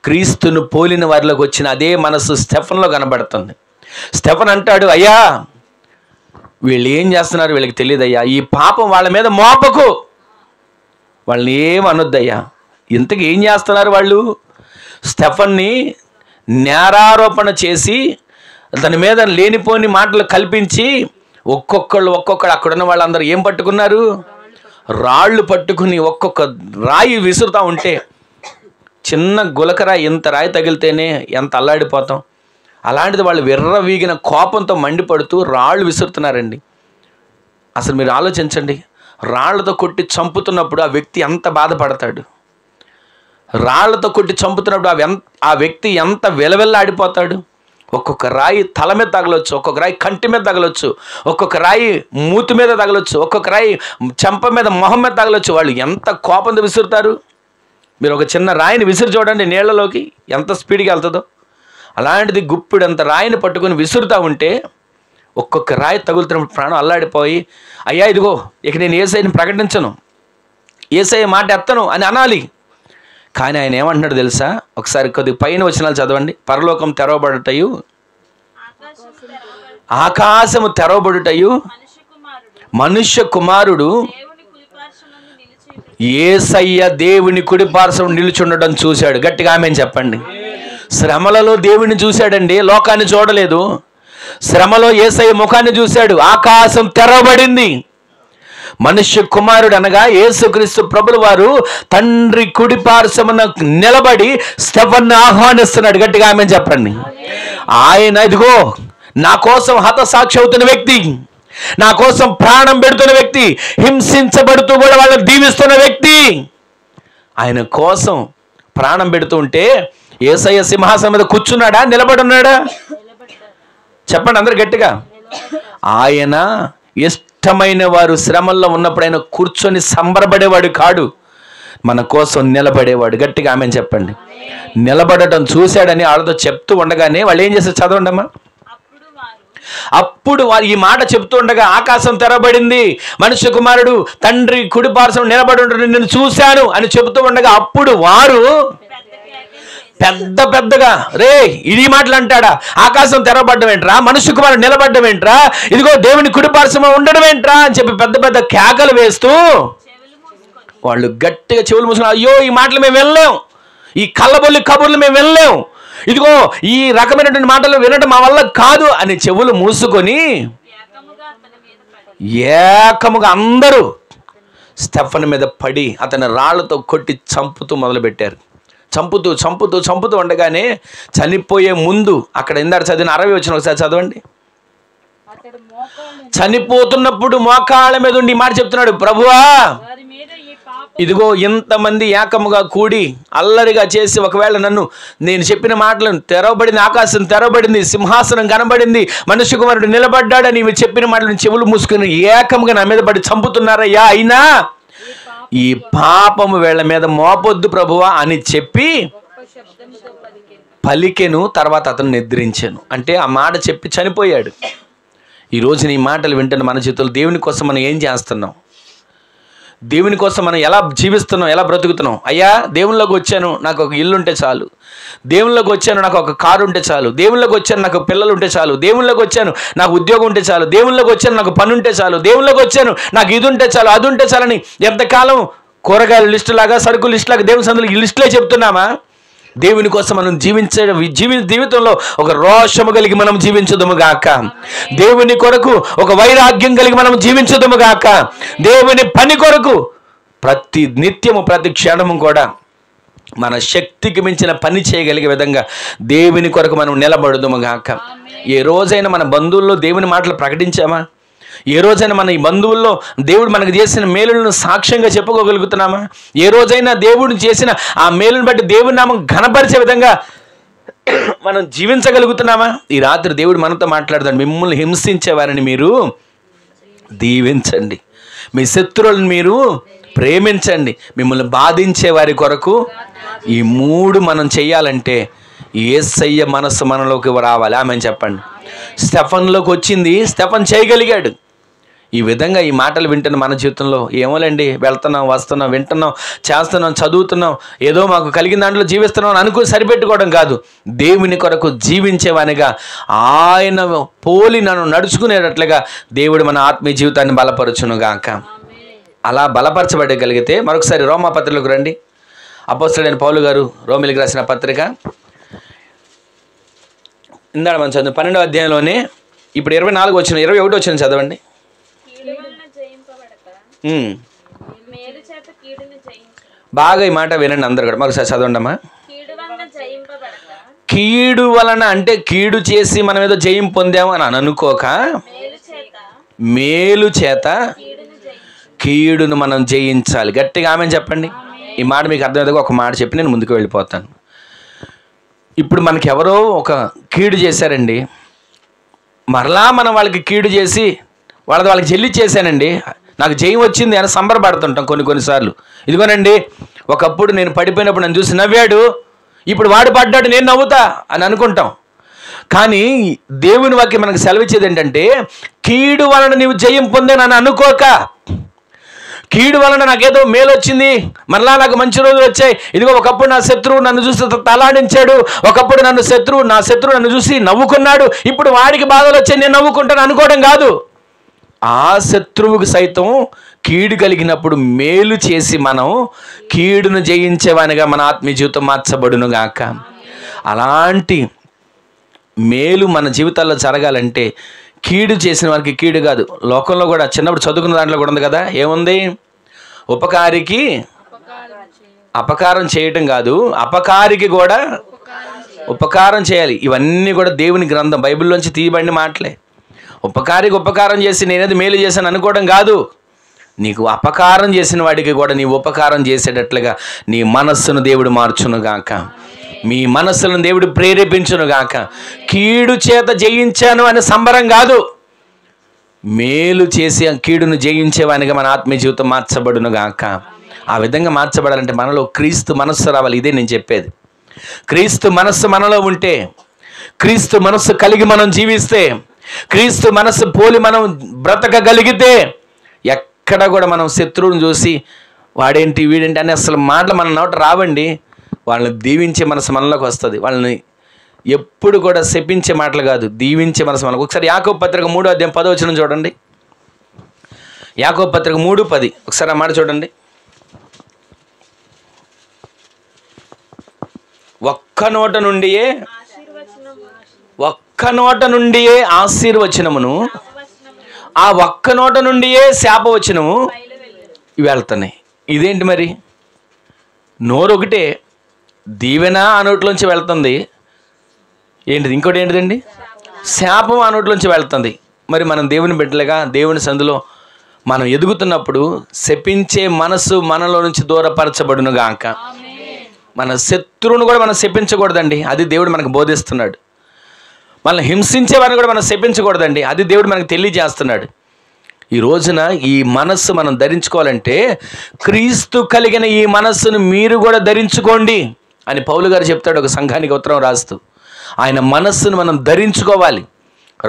క్రీస్తును పోలిన వారిలోకి వచ్చిన అదే మనసు స్టెఫన్లో కనబడుతుంది. స్టెఫన్ అంటాడు, అయ్యా వీళ్ళు ఏం చేస్తున్నారు వీళ్ళకి తెలియదయ్యా, ఈ పాపం వాళ్ళ మీద మోపకు, వాళ్ళని ఏం అనొద్దయ్యా. ఇంతకు ఏం చేస్తున్నారు వాళ్ళు? స్టెఫన్ని నేరారోపణ చేసి దాని మీద లేనిపోని మాటలు కల్పించి ఒక్కొక్కళ్ళు అక్కడున్న వాళ్ళందరూ ఏం పట్టుకున్నారు? రాళ్ళు పట్టుకుని ఒక్కొక్క రాయి విసురుతూ ఉంటే, చిన్న గులకరాయి ఇంత రాయి తగిలితేనే ఎంత అల్లాడిపోతాం, అలాంటిది వాళ్ళు విర్రవీగిన కోపంతో మండిపడుతూ రాళ్ళు విసురుతున్నారండి. అసలు మీరు ఆలోచించండి, రాళ్లతో కొట్టి చంపుతున్నప్పుడు ఆ వ్యక్తి ఎంత బాధపడతాడు? రాళ్లతో కొట్టి చంపుతున్నప్పుడు ఆ వ్యక్తి ఎంత వెలవెల్లాడిపోతాడు? ఒక్కొక్క రాయి తల మీద తగలొచ్చు, ఒక్కొక్క రాయి కంటి మీద తగలొచ్చు, ఒక్కొక్క రాయి మూతి మీద తగలొచ్చు, ఒక్కొక్క రాయి చెంప మీద మొహం మీద తగలొచ్చు. వాళ్ళు ఎంత కోపంతో విసురుతారు? మీరు ఒక చిన్న రాయిని విసిరి చూడండి నీళ్లలోకి, ఎంత స్పీడ్గా వెళ్తుందో. అలాంటిది గుప్పిడంత రాయిని పట్టుకొని విసురుతూ ఉంటే ఒక్కొక్క రాయి తగులుతున్నప్పుడు ప్రాణం అల్లాడిపోయి, అయ్యా ఇదిగో ఇక నేను యేసయ్యని ప్రకటించను, యేసయ్య మాట ఎత్తను అని అనాలి. కానీ ఆయన ఏమంటున్నాడు తెలుసా? ఒకసారి కొద్దిగా పైన వచనాలు చదవండి. పరలోకం తెరవబడుటయు, ఆకాశము తెరవబడుటయు, మనుష్య కుమారుడు యేసయ్య దేవుని కుడిపార్శ్వం నిలుచుండడం చూశాడు. గట్టిగా ఆమేన్ చెప్పండి. శ్రమలలో దేవుని చూశాడండి, లోకాన్ని చూడలేదు. శ్రమలో యేసయ్య ముఖాన్ని చూశాడు. ఆకాశం తెరవబడింది. మనుష్య కుమారుడు అనగా యేసుక్రీస్తు ప్రభుల వారు తండ్రి కుడి పార్శ్వమున నిలబడి స్టెఫన్ను ఆహ్వానిస్తున్నాడు. గట్టిగా ఆమేన్ చెప్పండి. ఆయన ఇదిగో నా కోసం హతసాక్షి అవుతున్న వ్యక్తి, నా కోసం ప్రాణం పెడుతున్న వ్యక్తి, హింసించబడుతూ కూడా వాళ్ళని దీవిస్తున్న వ్యక్తి, ఆయన కోసం ప్రాణం పెడుతూ ఉంటే యేసయ్య సింహాసనం మీద కూర్చున్నాడా, నిలబడున్నాడా? చెప్పండి అందరు గట్టిగా. ఆయన ఇష్టమైన వారు శ్రమల్లో ఉన్నప్పుడు ఆయన కూర్చొని సంబరపడేవాడు కాడు, మన కోసం నిలబడేవాడు. గట్టిగా ఆమేన్ చెప్పండి. నిలబడటం చూశాడని వాళ్ళతో చెప్తూ ఉండగానే వాళ్ళు ఏం చేస్తారు? చదవండి అమ్మా. అప్పుడు వారు ఈ మాట చెప్తూ ఉండగా ఆకాశం తెరబడింది, మనుష్య కుమారుడు తండ్రి కుడి పార్శ్వం నిలబడి ఉండడం నేను చూశాను అని చెబుతూ ఉండగా అప్పుడు వారు పెద్దగా రే ఇది మాటలు అంటాడా, ఆకాశం తెరవబడ్డం ఏంట్రా, మనుష్య కుమారుడు నిలబడ్డం ఏంట్రా, ఇదిగో దేవుని కుడి పార్శ్వం ఉండడం ఏంట్రా అని చెప్పి పెద్ద కేకలు వేస్తూ వాళ్ళు గట్టిగా చెవులు మూసుకున్నారు. అయ్యో ఈ మాటలు మేము వినలేం, ఈ కళ్ళబొల్లి కబుర్లు మేము వినలేం, ఇదిగో ఈ రకమైనటువంటి మాటలు వినడం మా వల్ల కాదు అని చెవులు మూసుకొని ఏకముగా అందరూ స్టెఫన్ మీద పడి అతని రాళ్లతో కొట్టి చంపుతూ మొదలుపెట్టారు. చంపుతూ ఉండగానే చనిపోయే ముందు అక్కడ ఇందాక చదివిన 60 వచ్చిన ఒకసారి చదవండి. చనిపోతున్నప్పుడు మోకాళ్ళ మీద ఉండి మాట చెప్తున్నాడు, ప్రభువా ఇదిగో ఇంతమంది ఏకముగా కూడి అల్లరిగా చేసి ఒకవేళ నేను చెప్పిన మాటలను తెరవబడింది, ఆకాశం తెరవబడింది, సింహాసనం కనబడింది, మనుష్య కుమారుడు నిలబడ్డాడని ఇవి చెప్పిన మాటలను చెవులు మూసుకుని ఏకముగా నా మీద పడి చంపుతున్నారయ్యా, అయినా ఈ పాపము వీళ్ళ మీద మోపొద్దు ప్రభువా అని చెప్పి పలికెను. తర్వాత అతను నిద్రించాను. అంటే ఆ మాట చెప్పి చనిపోయాడు. ఈరోజు నీ మాటలు వింటున్న మన చేతులు దేవుని కోసం మనం ఏం చేస్తున్నాం? దేవుని కోసం మనం ఎలా జీవిస్తున్నాం, ఎలా బ్రతుకుతున్నాం? అయ్యా దేవునిలోకి వచ్చాను, నాకు ఒక ఇల్లు ఉంటే చాలు, దేవునిలోకి వచ్చాను నాకు ఒక కారు ఉంటే చాలు, దేవునిలోకి వచ్చాను నాకు పిల్లలు ఉంటే చాలు, దేవునిలోకి వచ్చాను నాకు ఉద్యోగం ఉంటే చాలు, దేవునిలోకి వచ్చాను నాకు పని ఉంటే చాలు, దేవునిలోకి వచ్చాను నాకు ఇది ఉంటే చాలు, అది ఉంటే చాలని ఎంతకాలం కూరగాయల లిస్టు లాగా, సరుకు లిస్టు లాగా దేవుని సందులో ఈ లిస్టులే చెప్తున్నామా? దేవుని కోసం మనం జీవితంలో ఒక రోషము కలిగి మనం జీవించుదుము గాక, దేవుని కొరకు ఒక వైరాగ్యం కలిగి మనం జీవించుదుము గాక, దేవుని పని కొరకు ప్రతి నిత్యము ప్రతి క్షణము కూడా మన శక్తికి మించిన పని చేయగలిగే విధంగా దేవుని కొరకు మనం నిలబడుదుము గాక. ఏ రోజైనా మన బంధువుల్లో దేవుని మాటలు ప్రకటించామా? ఏ రోజైనా మన ఈ బంధువుల్లో దేవుడు మనకు చేసిన మేలులను సాక్ష్యంగా చెప్పుకోగలుగుతున్నామా? ఏ రోజైనా దేవుడు చేసిన ఆ మేలును బట్టి దేవుని నామం ఘనపరిచే విధంగా మనం జీవించగలుగుతున్నామా? ఈ రాత్రి దేవుడు మనతో మాట్లాడతాడు, మిమ్మల్ని హింసించే వారిని మీరు దీవించండి, మీ శత్రువులను మీరు ప్రేమించండి, మిమ్మల్ని బాధించే వారి కొరకు ఈ 3 మనం చెయ్యాలంటే యేసయ్య మనస్సు మనలోకి రావాలి. ఆమెను చెప్పండి. స్టెఫన్లోకి వచ్చింది, స్టెఫన్ చేయగలిగాడు. ఈ విధంగా ఈ మాటలు వింటున్న మన జీవితంలో ఏమోలేండి, వెళ్తున్నాం, వస్తున్నాం, వింటున్నాం, చేస్తున్నాం, చదువుతున్నాం, ఏదో మాకు కలిగిన దాంట్లో జీవిస్తున్నాం అనుకుని సరిపెట్టుకోవడం కాదు. దేవుని కొరకు జీవించేవానిగా ఆయన పోలి నన్ను నడుచుకునేటట్లుగా దేవుడు మన ఆత్మీయ జీవితాన్ని బలపరచునుగాక. అలా బలపరచబడగలిగితే మరొకసారి రోమా పత్రికలకు రండి. అపోస్తలుడైన పౌలు గారు రోమీయులకు రాసిన పత్రిక ఇందాక మనం చదువు 12వ అధ్యాయంలోనే ఇప్పుడు 24 వచ్చిన 21 వచ్చిన చదవండి. బాగా ఈ మాట వినండి అందరు కూడా. మరొకసారి చదవండి అమ్మా. కీడు వలన అంటే కీడు చేసి మనం ఏదో జయం పొందాము అని అనుకోక, మేలు చేత కీడును మనం జయించాలి. గట్టిగా ఆమెను చెప్పండి. ఈ మాట మీకు అర్థమయ్యేది ఒక మాట చెప్పి నేను ముందుకు వెళ్ళిపోతాను. ఇప్పుడు మనకి ఎవరో ఒక కీడు చేశారండి, మరలా మనం వాళ్ళకి కీడు చేసి వాళ్ళకి జల్లి చేశానండి, నాకు జయం వచ్చింది అని సంబరపడుతుంటాం కొన్నిసార్లు. ఇదిగోనండి, ఒకప్పుడు నేను పడిపోయినప్పుడు నన్ను చూసి నవ్వాడు, ఇప్పుడు వాడు పడ్డాడు నేను నవ్వుతా అని అనుకుంటాం. కానీ దేవుని వాక్యం మనకు సెలవిచ్చేది ఏంటంటే, కీడు వలన నీవు జయం పొందానని అనుకోక, కీడు వలన నాకేదో మేలు వచ్చింది, మరలా నాకు మంచి రోజులు వచ్చాయి, ఇదిగో ఒకప్పుడు నా శత్రువు నన్ను చూసి తలాడించాడు, ఒకప్పుడు నా శత్రువు నన్ను చూసి నవ్వుకున్నాడు, ఇప్పుడు వాడికి బాధలు వచ్చాయి నేను నవ్వుకుంటాను అనుకోవడం కాదు. ఆ శత్రువుకి సైతం కీడు కలిగినప్పుడు మేలు చేసి మనం కీడును జయించేవానిగా మన ఆత్మీయ జీవితం మార్చబడును గాక. అలాంటి మేలు మన జీవితాల్లో జరగాలంటే కీడు చేసిన వారికి కీడు కాదు. లోకంలో కూడా చిన్నప్పుడు చదువుకున్న దాంట్లో కూడా ఉంది కదా, ఏముంది? ఉపకారికి అపకారం చేయటం కాదు, అపకారికి కూడా ఉపకారం చేయాలి. ఇవన్నీ కూడా దేవుని గ్రంథం బైబిల్లోంచి తీయబడిన మాటలే. ఉపకారికి ఉపకారం చేసి నేనేది మేలు చేశాను అనుకోవడం కాదు, నీకు అపకారం చేసిన వాడికి కూడా నీ ఉపకారం చేసేటట్లుగా నీ మనస్సును దేవుడు మార్చునుగాక, మీ మనస్సులను దేవుడు ప్రేరేపించునుగాక. కీడు చేత జయించాను అనే సంబరం కాదు, మేలు చేసి ఆ కీడును జయించేవానిగా మన ఆత్మీయ జీవితం మార్చబడునుగాక. ఆ విధంగా మార్చబడాలంటే మనలో క్రీస్తు మనస్సు రావాలి. ఇదే నేను చెప్పేది. క్రీస్తు మనస్సు మనలో ఉంటే, క్రీస్తు మనస్సు కలిగి మనం జీవిస్తే, క్రీస్తు మనస్సు పోలి మనం బ్రతకగలిగితే ఎక్కడ కూడా మనం శత్రువుని చూసి వాడేంటి వీడేంటి అని అసలు మాటలు మన నోట రావండి. వాళ్ళని దీవించే మనసు మనలోకి వస్తుంది. వాళ్ళని ఎప్పుడు కూడా శపించే మాటలు కాదు, దీవించే మనసు మనకు. ఒకసారి యాకోబు పత్రిక 3వ అధ్యాయం 10వ వచనం చూడండి. యాకోబు పత్రిక 3:10 ఒకసారి ఆ మాట చూడండి. ఒక్క నోట నుండియే ఆశీర్వచనమును, ఆ ఒక్క నోట నుండియే శాపవచనము ఇవి వెళ్తున్నాయి. ఇదేంటి మరి? నోరు ఒకటే, దీవెన ఆ నోట్లోంచి వెళ్తుంది, ఏంటిది ఇంకోటి ఏంటిదండి? శాపం ఆ నోట్లోంచి వెళ్తుంది. మరి మనం దేవుని బిడ్డలుగా దేవుని సందులో మనం ఎదుగుతున్నప్పుడు శపించే మనసు మనలో నుంచి దూరపరచబడును గాక. మన శత్రువును కూడా మనం శపించకూడదండి, అది దేవుడు మనకు బోధిస్తున్నాడు. మనల్ని హింసించేవారిని కూడా మనం శపించకూడదండి, అది దేవుడు మనకు తెలియజేస్తున్నాడు. ఈ రోజున ఈ మనస్సు మనం ధరించుకోవాలంటే క్రీస్తు కలిగిన ఈ మనస్సును మీరు కూడా ధరించుకోండి అని పౌలు గారు చెప్తాడు ఒక సంఘానికి ఉత్తరం రాస్తూ. ఆయన మనస్సును మనం ధరించుకోవాలి.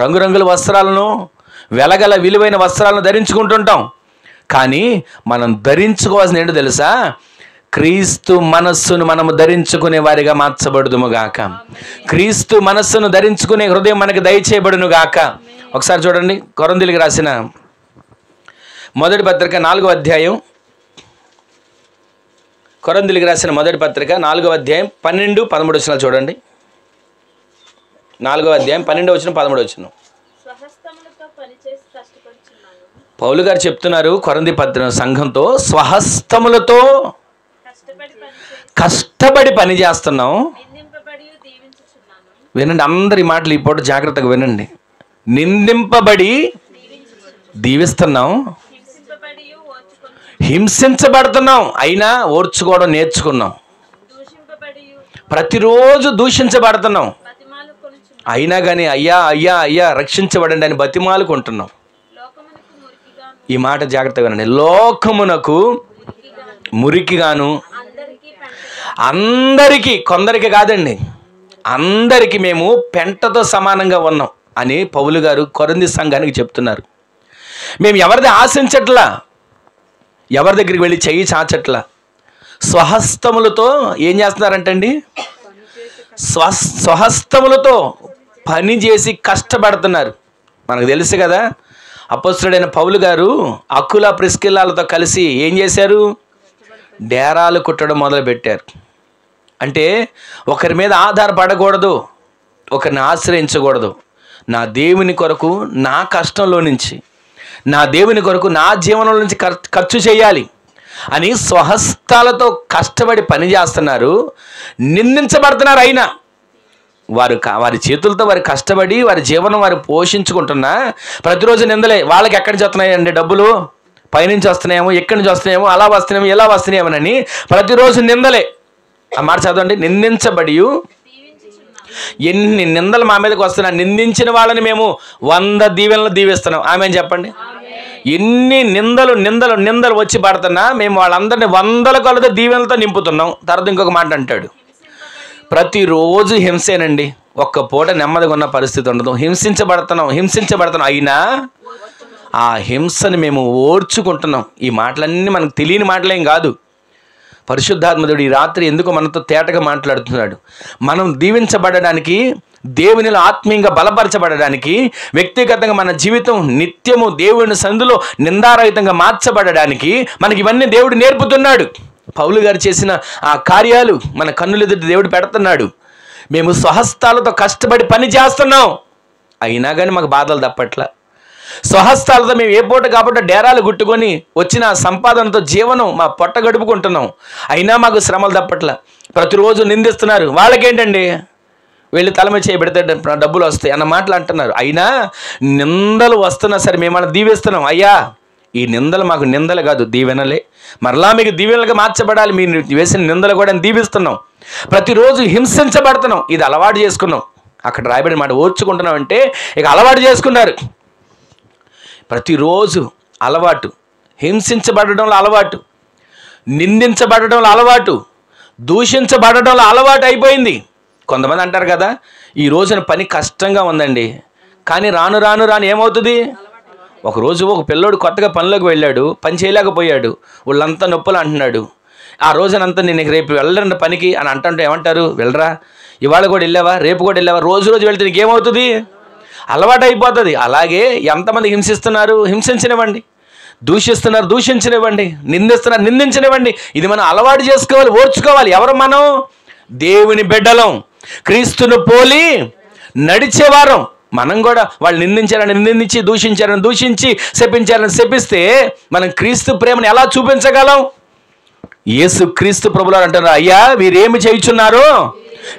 రంగురంగుల వస్త్రాలను, వెలగల విలువైన వస్త్రాలను ధరించుకుంటుంటాం, కానీ మనం ధరించుకోవాల్సిన ఏంటో తెలుసా? క్రీస్తు మనస్సును మనము ధరించుకునే వారిగా మార్చబడుదుముగాక. క్రీస్తు మనస్సును ధరించుకునే హృదయం మనకి దయచేయబడును గాక. ఒకసారి చూడండి, కొరింథీయులకు రాసిన మొదటి పత్రిక 4వ అధ్యాయం, కొరింథీయులకు రాసిన మొదటి పత్రిక 4వ అధ్యాయం 12-13 వచనాలు చూడండి. 4వ అధ్యాయం 12వ వచనం 13వ వచనం. పౌలు గారు చెప్తున్నారు కొరింథీ పత్రిక సంఘంతో, స్వహస్తములతో కష్టపడి పని చేస్తున్నాం. వినండి అందరి మాటలు ఈ పూట జాగ్రత్తగా వినండి. నిందింపబడి దీవిస్తున్నాం, హింసించబడుతున్నాం, అయినా ఓర్చుకోవడం నేర్చుకున్నాం. ప్రతిరోజు దూషించబడుతున్నాం, అయినా కానీ అయ్యా అయ్యా అయ్యా రక్షించబడండి అని బతిమాలుకుంటున్నాం. ఈ మాట జాగ్రత్తగా వినండి. లోకమునకు మురికిగాను, అందరికీ, కొందరికి కాదండి, అందరికీ మేము పెంటతో సమానంగా ఉన్నాం అని పౌలు గారు కొరింథీ సంఘానికి చెప్తున్నారు. మేము ఎవరిది ఆశించట్లా, ఎవరి దగ్గరికి వెళ్ళి చెయ్యి చాచట్లా. స్వహస్తములతో ఏం చేస్తున్నారంటండి? స్వహస్తములతో పని చేసి కష్టపడుతున్నారు. మనకు తెలుసు కదా, అపొస్తలుడైన పౌలు గారు అకుల ప్రిస్కిల్లాలతో కలిసి ఏం చేశారు? డేరాలు కుట్టడం మొదలుపెట్టారు. అంటే ఒకరి మీద ఆధారపడకూడదు, ఒకరిని ఆశ్రయించకూడదు. నా దేవుని కొరకు నా కష్టంలో నుంచి, నా దేవుని కొరకు నా జీవనంలో నుంచి ఖర్చు చేయాలి అని స్వహస్తాలతో కష్టపడి పని చేస్తున్నారు. నిందించబడుతున్నారు. అయినా వారి చేతులతో వారు కష్టపడి వారి జీవనం వారు పోషించుకుంటున్నా ప్రతిరోజు నిందలే. వాళ్ళకి ఎక్కడి నుంచి వస్తున్నాయండి డబ్బులు? పైనుంచి వస్తున్నాయేమో, ఎక్కడి నుంచి వస్తున్నాయేమో, అలా వస్తున్నాయేమో, ఇలా వస్తున్నాయేమోనని ప్రతిరోజు నిందలే. ఆ మాట చదవండి. నిందించబడి ఎన్ని నిందలు మా మీదకి వస్తున్నా, నిందించిన వాళ్ళని మేము 100 దీవెనలు దీవిస్తున్నాం. ఆమె చెప్పండి. ఎన్ని నిందలు నిందలు నిందలు వచ్చి పడుతున్నా మేము వాళ్ళందరినీ 100 కొలది దీవెనలతో నింపుతున్నాం. తర్వాత ఇంకొక మాట అంటాడు, ప్రతిరోజు హింసేనండి, ఒక్క పూట నెమ్మదిగా ఉన్న పరిస్థితి ఉండదు. హింసించబడుతున్నాం అయినా ఆ హింసని మేము ఓర్చుకుంటున్నాం. ఈ మాటలన్నీ మనకు తెలియని మాటలేం కాదు. పరిశుద్ధాత్ముడు ఈ రాత్రి ఎందుకు మనతో తేటగా మాట్లాడుతున్నాడు. మనం దీవించబడడానికి, దేవునిలో ఆత్మీయంగా బలపరచబడడానికి, వ్యక్తిగతంగా మన జీవితం నిత్యము దేవుని సందులో నిందారహితంగా మార్చబడడానికి మనకి ఇవన్నీ దేవుడు నేర్పుతున్నాడు. పౌలు గారు చేసిన ఆ కార్యాలు మన కన్నులెదుట దేవుడు పెడుతున్నాడు. మేము స్వహస్తాలతో కష్టపడి పని చేస్తున్నాం, అయినా కానీ మాకు బాధలు తప్పట్లా. స్వహస్తాలతో మేము ఏ పూట కాబట్టి డేరాలు గుట్టుకొని వచ్చిన సంపాదనతో జీవనం మా పొట్ట గడుపుకుంటున్నాం, అయినా మాకు శ్రమలు తప్పట్లా. ప్రతిరోజు నిందిస్తున్నారు. వాళ్ళకేంటండి, వెళ్ళి తలమ చేయబెడితే డబ్బులు వస్తాయి అన్న మాటలు అంటున్నారు. అయినా నిందలు వస్తున్నా సరే మేము అలా దీవిస్తున్నాం. అయ్యా, ఈ నిందలు మాకు నిందలు కాదు, దీవెనలే. మరలా మీకు దీవెనలుగా మార్చబడాలి. మీరు వేసిన నిందలు కూడా దీవిస్తున్నాం. ప్రతిరోజు హింసించబడుతున్నాం. ఇది అలవాటు చేసుకున్నాం. అక్కడ రాయబడిన మాట ఓర్చుకుంటున్నాం అంటే ఇక అలవాటు చేసుకున్నారు. ప్రతిరోజు అలవాటు, హింసించబడడంలో అలవాటు, నిందించబడడంలో అలవాటు, దూషించబడడంలో అలవాటు అయిపోయింది. కొంతమంది అంటారు కదా, ఈ రోజున పని కష్టంగా ఉందండి, కానీ రాను రాను రాను ఏమవుతుంది? ఒకరోజు ఒక పిల్లోడు కొత్తగా పనిలోకి వెళ్ళాడు, పని చేయలేకపోయాడు, వాళ్ళంతా నొప్పులు అంటున్నాడు. ఆ రోజునంతా నేను రేపు వెళ్ళండి పనికి అని అంటుంటే ఏమంటారు? వెళ్ళరా, ఇవాళ కూడా వెళ్ళావా, రేపు కూడా వెళ్ళావా, రోజు వెళ్తే నీకేమవుతుంది? అలవాటు అయిపోతుంది. అలాగే ఎంతమంది హింసిస్తున్నారు, హింసించనివ్వండి. దూషిస్తున్నారు, దూషించనివ్వండి. నిందిస్తున్నారు, నిందించనివ్వండి. ఇది మనం అలవాటు చేసుకోవాలి, ఓర్చుకోవాలి. ఎవరు మనం? దేవుని బిడ్డలం, క్రీస్తును పోలి నడిచేవారం. మనం కూడా వాళ్ళు నిందించారని నిందించి, దూషించారని దూషించి, శపించారని శపిస్తే మనం క్రీస్తు ప్రేమను ఎలా చూపించగలం? యేసు క్రీస్తు ప్రభువారు అంటారు, అయ్యా వీరేమి చేయుచున్నారో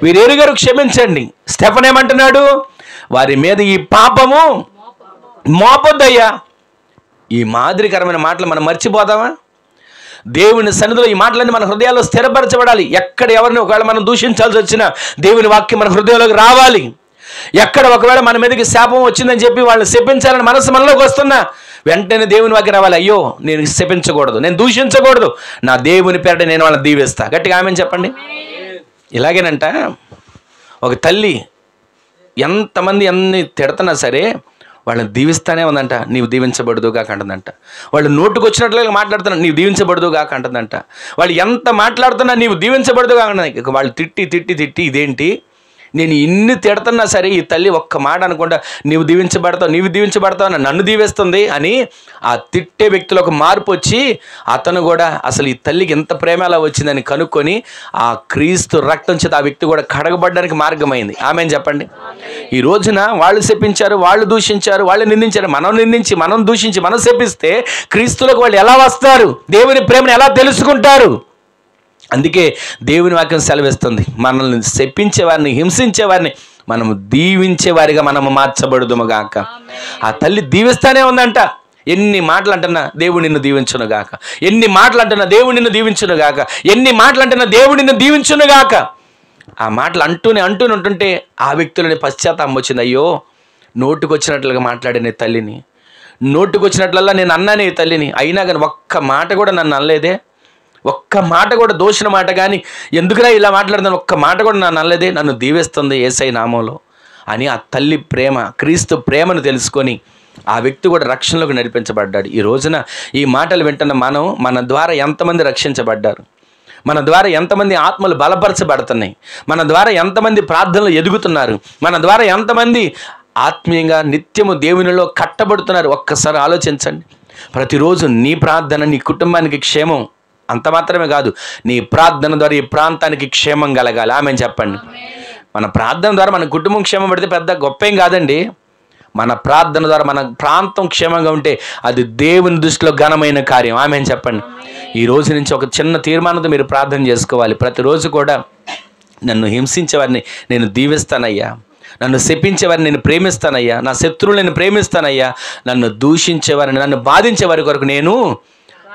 వీరెరుగరు, క్షమించండి. స్టెఫన్ ఏమంటున్నాడు? వారి మీద ఈ పాపము మోపొద్దయ్యా. ఈ మాదిరికరమైన మాటలు మనం మర్చిపోదామా? దేవుని సన్నిధిలో ఈ మాటలన్నీ మన హృదయాల్లో స్థిరపరచబడాలి. ఎక్కడ ఎవరిని ఒకవేళ మనం దూషించాల్సి వచ్చినా దేవుని వాక్యం మన హృదయంలోకి రావాలి. ఎక్కడ ఒకవేళ మన మీదకి శాపం వచ్చిందని చెప్పి వాళ్ళని శపించాలని మనసు మనలోకి వస్తున్నా వెంటనే దేవుని వాక్యం రావాలి. అయ్యో, నేను శపించకూడదు, నేను దూషించకూడదు, నా దేవుని పేరిట నేను వాళ్ళని దీవిస్తా. గట్టిగా ఆమెను చెప్పండి. ఇలాగేనంట ఒక తల్లి ఎంతమంది అన్ని తిడుతున్నా సరే వాళ్ళని దీవిస్తానే ఉందంట. నీవు దీవించబడుదుగా అంటుందంట. వాళ్ళు నోటుకు వచ్చినట్లుగా మాట్లాడుతున్నా, నీవు దీవించబడుదుగా అంటుందంట. వాళ్ళు ఎంత మాట్లాడుతున్నా నీవు దీవించబడుదుగా అంటున్నా. వాళ్ళు తిట్టి తిట్టి తిట్టి ఇదేంటి, నేను ఇన్ని తిడుతున్నా సరే ఈ తల్లి ఒక్క మాట అనుకుంటా, నీవు దీవించబడతావు అని నన్ను దీవిస్తుంది అని ఆ తిట్టే వ్యక్తిలో ఒక మార్పు వచ్చి అతను కూడా అసలు ఈ తల్లికి ఎంత ప్రేమ ఎలా వచ్చిందని కనుక్కొని ఆ క్రీస్తు రక్తం చేత ఆ వ్యక్తి కూడా కడగబడడానికి మార్గమైంది. ఆమెను చెప్పండి. ఈ రోజున వాళ్ళు శపించారు, వాళ్ళు దూషించారు, వాళ్ళు నిందించారు. మనం నిందించి, మనం దూషించి, మనం శపిస్తే క్రీస్తులకు వాళ్ళు ఎలా వస్తారు? దేవుని ప్రేమను ఎలా తెలుసుకుంటారు? అందుకే దేవుని వాక్యం సెలవిస్తుంది, మనల్ని శపించేవారిని, హింసించేవారిని మనము దీవించేవారిగా మనము మార్చబడుదుము గాక. ఆ తల్లి దీవిస్తానే ఉందంట. ఎన్ని మాటలు అంటున్నా దేవుడు నిన్ను దీవించును గాక, ఎన్ని మాటలు అంటున్నా దేవుడు నిన్ను దీవించును గాక, ఎన్ని మాటలు అంటున్నా దేవుడు నిన్ను దీవించును గాక. ఆ మాటలు అంటూనే ఉంటుంటే ఆ వ్యక్తులని పశ్చాత్తాపం వచ్చింది. అయ్యో, నోటుకొచ్చినట్లుగా మాట్లాడిన తల్లిని, నోటుకొచ్చినట్లల్లా నేను అన్నానే ఈ తల్లిని, అయినా కానీ ఒక్క మాట కూడా నన్ను అనలేదే, ఒక్క మాట కూడా దోషిన మాట కానీ, ఎందుకురా ఇలా మాట్లాడుతాను, ఒక్క మాట కూడా నన్ను అనలేదే, నన్ను దీవిస్తుంది యేసయ్య నామంలో అని ఆ తల్లి ప్రేమ, క్రీస్తు ప్రేమను తెలుసుకొని ఆ వ్యక్తి కూడా రక్షణలోకి నడిపించబడ్డాడు. ఈ రోజున ఈ మాటలు వింటున్న మనం, మన ద్వారా ఎంతమంది రక్షించబడ్డారు, మన ద్వారా ఎంతమంది ఆత్మలు బలపరచబడుతున్నాయి, మన ద్వారా ఎంతమంది ప్రార్థనలు ఎదుగుతున్నారు, మన ద్వారా ఎంతమంది ఆత్మీయంగా నిత్యము దేవునిలో కట్టబడుతున్నారు. ఒక్కసారి ఆలోచించండి. ప్రతిరోజు నీ ప్రార్థన నీ కుటుంబానికి క్షేమం, అంత మాత్రమే కాదు, నీ ప్రార్థన ద్వారా ఈ ప్రాంతానికి క్షేమం కలగాలి. ఆమెను చెప్పండి. మన ప్రార్థన ద్వారా మన కుటుంబం క్షేమం పడితే పెద్ద గొప్ప ఏం కాదండి. మన ప్రార్థన ద్వారా మన ప్రాంతం క్షేమంగా ఉంటే అది దేవుని దృష్టిలో ఘనమైన కార్యం. ఆమెను చెప్పండి. ఈ రోజు నుంచి ఒక చిన్న తీర్మానంతో మీరు ప్రార్థన చేసుకోవాలి. ప్రతిరోజు కూడా నన్ను హింసించేవారిని నేను దీవిస్తానయ్యా, నన్ను శపించేవారిని నేను ప్రేమిస్తానయ్యా, నా శత్రువులు నేను ప్రేమిస్తానయ్యా, నన్ను దూషించేవారిని, నన్ను బాధించేవారి కొరకు నేను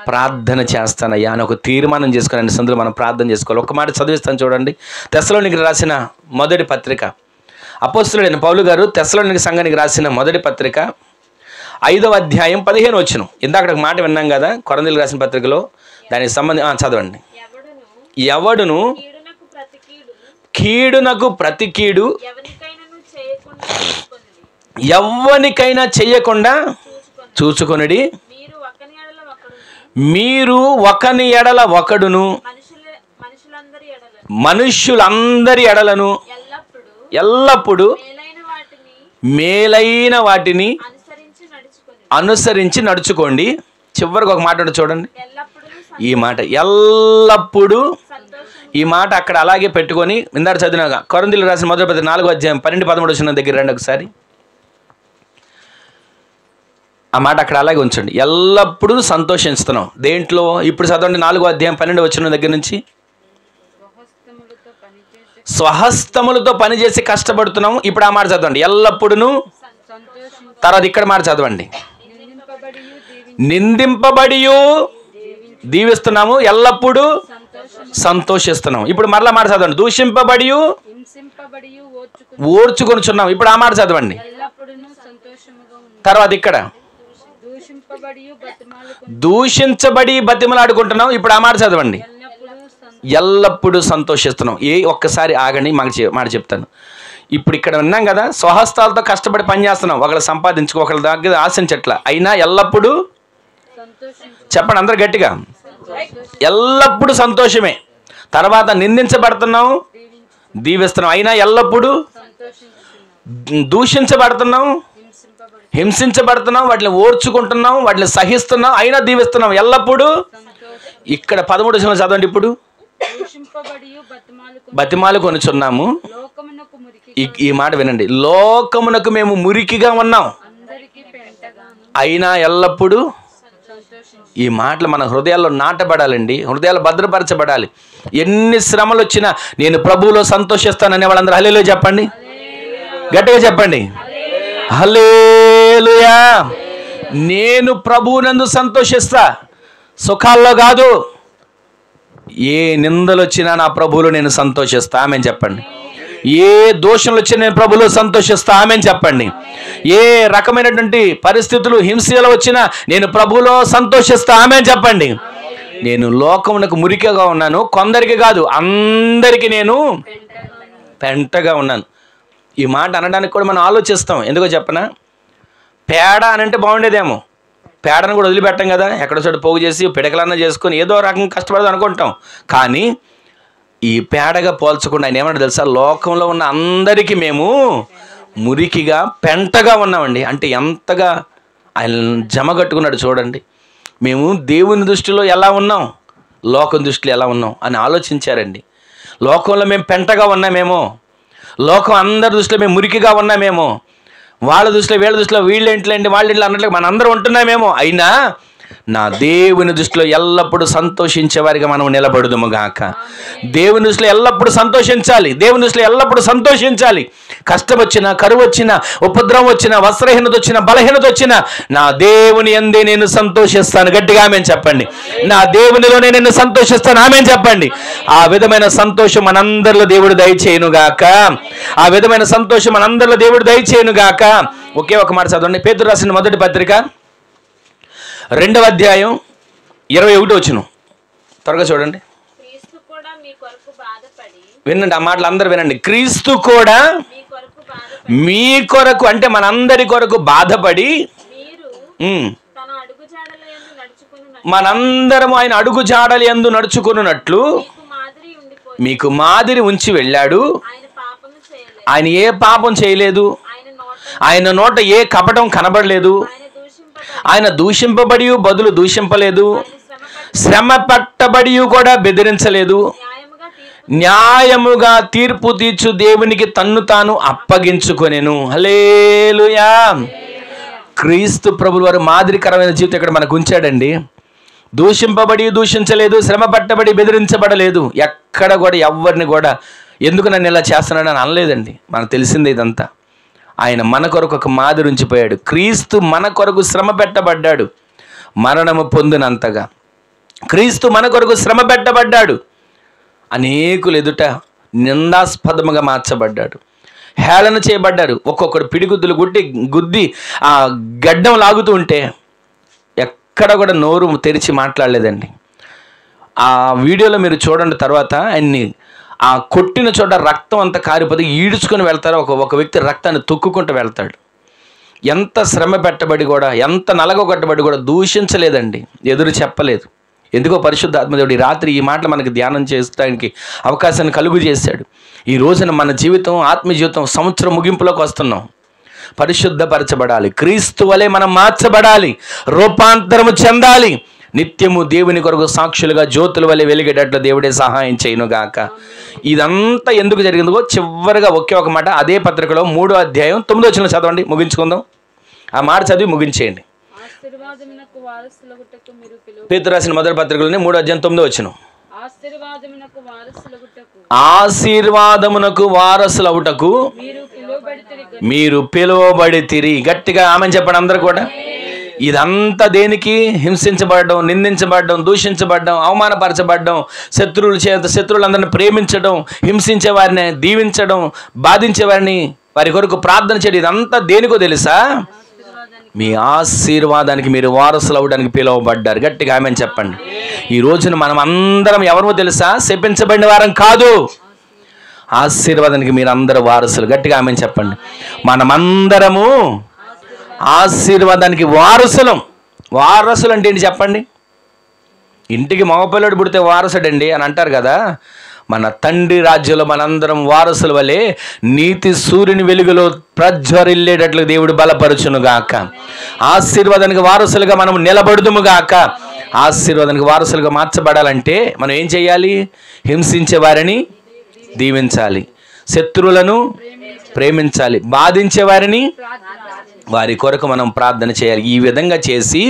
ప్రార్థన చేస్తానయ్యా అని ఒక తీర్మానం చేసుకుని సందులో మనం ప్రార్థన చేసుకోవాలి. ఒక మాట చదివిస్తాను చూడండి. తెస్సలోనికీయులకు రాసిన మొదటి పత్రిక, అపోస్తలుడైన పౌలు గారు తెస్సలోనికీ సంఘానికి రాసిన మొదటి పత్రిక 5వ అధ్యాయం 15వ వచనం. ఇందాక ఒక మాట విన్నాం కదా కొరింథీయులకు రాసిన పత్రికలో, దానికి సంబంధించి చదవండి. ఎవడును కీడునకు ప్రతి కీడు ఎవ్వనికైనా చేయకుండా చూచుకొనుడి. మీరు ఒకని ఎడల ఒకడును మనుష్యులందరి ఎడలను ఎల్లప్పుడూ మేలైన వాటిని అనుసరించి నడుచుకోండి. చివరికి ఒక మాట ఉంటుంది చూడండి. ఈ మాట ఎల్లప్పుడూ, ఈ మాట అక్కడ అలాగే పెట్టుకొని ఇందాక చదివినాక కొరింథీయులకు రాసిన మొదటి పత్రిక 4వ అధ్యాయం 12-13 వచ్చిన దగ్గర రండి ఒకసారి. ఆ మాట అక్కడ అలాగే ఉంచండి. ఎల్లప్పుడూ సంతోషిస్తున్నాం. దేంట్లో? ఇప్పుడు చదవండి 4వ అధ్యాయం 12 వచ్చిన దగ్గర నుంచి. స్వహస్తములతో పనిచేసి కష్టపడుతున్నాం. ఇప్పుడు ఆ మాట చదవండి. ఎల్లప్పుడూ. తర్వాత ఇక్కడ మాట చదవండి. నిందింపబడియు దీవిస్తున్నాము, ఎల్లప్పుడూ సంతోషిస్తున్నాం. ఇప్పుడు మరలా మాట చదవండి. దూషింపబడియు ఓర్చుకొనుచున్నాం. ఇప్పుడు ఆ మాట చదవండి. తర్వాత ఇక్కడ దూషించబడి బతిమలాడుకుంటున్నాం. ఇప్పుడు ఆ మాట చదవండి. ఎల్లప్పుడూ సంతోషిస్తున్నాం. ఒక్కసారి ఆగండి, మాట చెప్తాను. ఇప్పుడు ఇక్కడ విన్నాం కదా, స్వహస్తాలతో కష్టపడి పని చేస్తున్నాం, ఒకళ్ళు సంపాదించుకో, ఒకళ్ళ దగ్గర ఆశించట్ల, అయినా ఎల్లప్పుడూ చెప్పండి అందరు గట్టిగా, ఎల్లప్పుడూ సంతోషమే. తర్వాత నిందించబడుతున్నాం, దీవిస్తున్నాం, అయినా ఎల్లప్పుడూ దూషించబడుతున్నాం, హింసించబడుతున్నాం, వాటిని ఓర్చుకుంటున్నాం, వాటిని సహిస్తున్నాం, అయినా దీవిస్తున్నాం, ఎల్లప్పుడూ. ఇక్కడ 13 చదవండి. ఇప్పుడు బతిమాలు కొనుచున్నాము. ఈ మాట వినండి. లోకమునకు మేము మురికిగా ఉన్నాం, అయినా ఎల్లప్పుడూ. ఈ మాటలు మన హృదయాల్లో నాటబడాలండి, హృదయాలు భద్రపరచబడాలి. ఎన్ని శ్రమలు వచ్చినా నేను ప్రభువులో సంతోషిస్తాననే వాళ్ళందరూ హల్లెలూయా చెప్పండి, గట్టిగా చెప్పండి హల్లెలూయా. నేను ప్రభువునందు సంతోషిస్తా, సుఖాల్లో కాదు. ఏ నిందలు వచ్చినా నా ప్రభువులో నేను సంతోషిస్తా, ఆమెను చెప్పండి. ఏ దోషంలు వచ్చినా నేను ప్రభువులో సంతోషిస్తా, ఆమెను చెప్పండి. ఏ రకమైనటువంటి పరిస్థితులు హింసలు వచ్చినా నేను ప్రభువులో సంతోషిస్తా, ఆమెను చెప్పండి. నేను లోకమునకు మురికిగా ఉన్నాను, కొందరికి కాదు అందరికీ నేను పెంటగా ఉన్నాను. ఈ మాట అనడానికి కూడా మనం ఆలోచిస్తాం. ఎందుకో చెప్పనా, పేడ అని అంటే బాగుండేదేమో, పేడను కూడా వదిలిపెట్టాం కదా, ఎక్కడో చోట పోగు చేసి పిడకలన్నా చేసుకొని ఏదో రకంగా కష్టపడదు అనుకుంటాం. కానీ ఈ పేడగా పోల్చకుండా ఆయన ఏమన్నా తెలుసా, లోకంలో ఉన్న అందరికీ మేము మురికిగా పెంటగా ఉన్నామండి. అంటే ఎంతగా ఆయన జమగట్టుకున్నాడు చూడండి. మేము దేవుని దృష్టిలో ఎలా ఉన్నాం, లోకం దృష్టిలో ఎలా ఉన్నాం అని ఆలోచించారండి. లోకంలో మేము పెంటగా ఉన్నామేమో, లోకం అందరి దృష్టిలో మేము మురికిగా ఉన్నామేమో, వాళ్ళ దృష్టిలో వీళ్ళ దృష్టిలో వీళ్ళేంట్లేండి వాళ్ళ ఇంట్లో అన్నట్లు మన అందరం ఉంటున్నామేమో, అయినా నా దేవుని దృష్టిలో ఎల్లప్పుడూ సంతోషించేవారిగా మనం నిలబడుదుము గాక. దేవుని దృష్టిలో ఎల్లప్పుడూ సంతోషించాలి, దేవుని దృష్టిలో ఎల్లప్పుడూ సంతోషించాలి. కష్టం వచ్చినా, కరువు వచ్చినా, ఉపద్రవం వచ్చినా, వస్త్రహీనత వచ్చినా, బలహీనత వచ్చినా నా దేవుని యందే నేను సంతోషిస్తాను. గట్టిగా ఆమేన్ చెప్పండి. నా దేవునిలోనే నేను సంతోషిస్తాను, ఆమేన్ చెప్పండి. ఆ విధమైన సంతోషం మనందరిలో దేవుడు దయచేయునుగాక. ఆ విధమైన సంతోషం మనందరిలో దేవుడు దయచేయునుగాక. ఒకే ఒక మాట చదవండి. పేతురు రాసిన మొదటి పత్రిక 2వ అధ్యాయం 21 వచనం. త్వరగా చూడండి, వినండి ఆ మాటలు అందరూ వినండి. క్రీస్తు కూడా మీ కొరకు అంటే మనందరి కొరకు బాధపడి మనందరం ఆయన అడుగు జాడలు యందు నడుచుకున్నట్లు మీకు మాదిరి ఉంచి వెళ్ళాడు. ఆయన ఏ పాపం చేయలేదు, ఆయన నోట ఏ కపటం కనబడలేదు, ఆయన దూషింపబడి బదులు దూషింపలేదు, శ్రమ పట్టబడి కూడా బెదిరించలేదు, న్యాయముగా తీర్పు తీర్చు దేవునికి తన్ను తాను అప్పగించుకొనెను. హల్లెలూయా. క్రీస్తు ప్రభువు వారు మాదిరికరమైన జీవితం ఇక్కడ మనకు ఉంచాడండి. దూషింపబడి దూషించలేదు, శ్రమ పట్టబడి బెదిరించబడలేదు, ఎక్కడ కూడా ఎవరిని కూడా ఎందుకు నన్ను ఇలా చేస్తున్నాడని అనలేదండి. మనకు తెలిసిందే ఇదంతా. ఆయన మన కొరకు ఒక మాదిరి ఉంచిపోయాడు. క్రీస్తు మన కొరకు శ్రమ పెట్టబడ్డాడు, మరణము పొందినంతగా. క్రీస్తు మన కొరకు శ్రమ పెట్టబడ్డాడు, అనేకులు ఎదుట నిందాస్పదముగా మార్చబడ్డాడు, హేళన చేయబడ్డారు. ఒక్కొక్కరు పిడిగుద్దులు గుద్ది ఆ గడ్డం లాగుతూ ఉంటే ఎక్కడ కూడా నోరు తెరిచి మాట్లాడలేదండి. ఆ వీడియోలో మీరు చూడండి. తర్వాత ఆయన్ని ఆ కొట్టిన చోట రక్తం అంతా కారిపోతే ఈడ్చుకొని వెళ్తారో ఒక వ్యక్తి రక్తాన్ని తొక్కుకుంటూ వెళ్తాడు. ఎంత శ్రమ పెట్టబడి కూడా, ఎంత నలగొట్టబడి కూడా దూషించలేదండి, ఎదురు చెప్పలేదు. ఎందుకో పరిశుద్ధాత్మదేవుడు ఈ రాత్రి ఈ మాటలు మనకి ధ్యానం చేయడానికి అవకాశాన్ని కలుగు చేశాడు. ఈ రోజున మన జీవితం, ఆత్మీయ జీవితం సంవత్సరం ముగింపులోకి వస్తున్నాం. పరిశుద్ధపరచబడాలి, క్రీస్తు వలె మనం మార్చబడాలి, రూపాంతరము చెందాలి, నిత్యము దేవుని కొరకు సాక్షులుగా జ్యోతుల వలె వెలిగేటట్లు దేవుడే సహాయం చేయనుగాక. ఇదంతా ఎందుకు జరిగిందో చివరిగా ఒకే ఒక మాట అదే పత్రికలో 3వ అధ్యాయం 9వ వచనం చదవండి, ముగించుకుందాం. ఆ మాట చదివి ముగించేయండి. పేతురు రాసిన మొదటి పత్రికలోని 3వ అధ్యాయం 9వ వచనం. ఆశీర్వాదమునకు వారసులవుటకు మీరు పిలువబడితిరి. గట్టిగా ఆమెను చెప్పండి అందరూ కూడా. ఇదంతా దేనికి? హింసించబడడం, నిందించబడడం, దూషించబడడం, అవమానపరచబడడం, శత్రువులందరిని ప్రేమించడం, హింసించే వారిని దీవించడం, బాధించే వారిని వారి కొరకు ప్రార్థన చేయడం, ఇదంతా దేనికో తెలుసా? మీ ఆశీర్వాదానికి మీరు వారసులు అవ్వడానికి పిలువబడ్డారు. గట్టిగా ఆమెను చెప్పండి. ఈ రోజున మనం అందరం ఎవరో తెలుసా? శపించబడిన వారం కాదు, ఆశీర్వాదానికి మీరు అందరూ వారసులు. గట్టిగా ఆమెను చెప్పండి. మనమందరము ఆశీర్వాదానికి వారసులం. వారసులు అంటే ఏంటి చెప్పండి? ఇంటికి మగపిల్లడు పుడితే వారసుడండి అని అంటారు కదా. మన తండ్రి రాజ్యంలో మనందరం వారసుల వలె నీతి సూర్యుని వెలుగులో ప్రజ్వరిల్లేటట్లు దేవుడు బలపరచునుగాక. ఆశీర్వాదానికి వారసులుగా మనం నిలబడుదుముగాక. ఆశీర్వాదానికి వారసులుగా మార్చబడాలంటే మనం ఏం చేయాలి? హింసించే వారిని దీవించాలి, శత్రువులను ప్రేమించాలి, బాధించే వారిని వారి కొరకు మనం ప్రార్థన చేయాలి. ఈ విధంగా చేసి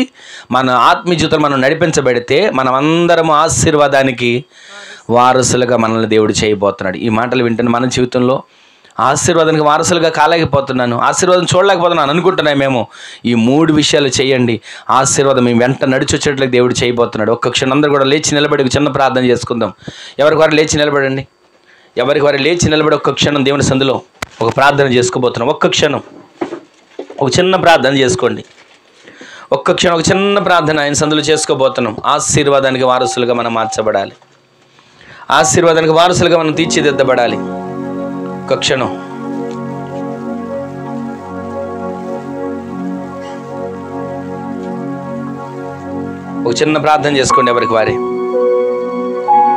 మన ఆత్మీయ జీవితం మనం నడిపించబడితే మనం అందరం ఆశీర్వాదానికి వారసులుగా మనల్ని దేవుడు చేయబోతున్నాడు. ఈ మాటలు వింటున్న మన జీవితంలో ఆశీర్వాదానికి వారసులుగా కాలేకపోతున్నాను, ఆశీర్వాదం చూడలేకపోతున్నాను అనుకుంటున్నాయి మేము. ఈ 3 విషయాలు చేయండి, ఆశీర్వాదం మేము వెంట నడిచి వచ్చేట్లకి దేవుడు చేయబోతున్నాడు. ఒక్క క్షణం అందరూ కూడా లేచి నిలబడి చిన్న ప్రార్థన చేసుకుందాం. ఎవరికి వారు లేచి నిలబడండి. ఎవరికి వారు లేచి నిలబడి ఒక్క క్షణం దేవుని సందులో ఒక ప్రార్థన చేసుకోబోతున్నాం. ఒక్క క్షణం ఒక చిన్న ప్రార్థన చేసుకోండి. ఒక్క క్షణం ఒక చిన్న ప్రార్థన ఆయన సందులో చేసుకోబోతున్నాం. ఆశీర్వాదానికి వారసులుగా మనం మార్చబడాలి, ఆశీర్వాదానికి వారసులుగా మనం తీర్చిదిద్దబడాలి. ఒక్క క్షణం ఒక చిన్న ప్రార్థన చేసుకోండి. ఎవరికి వారే,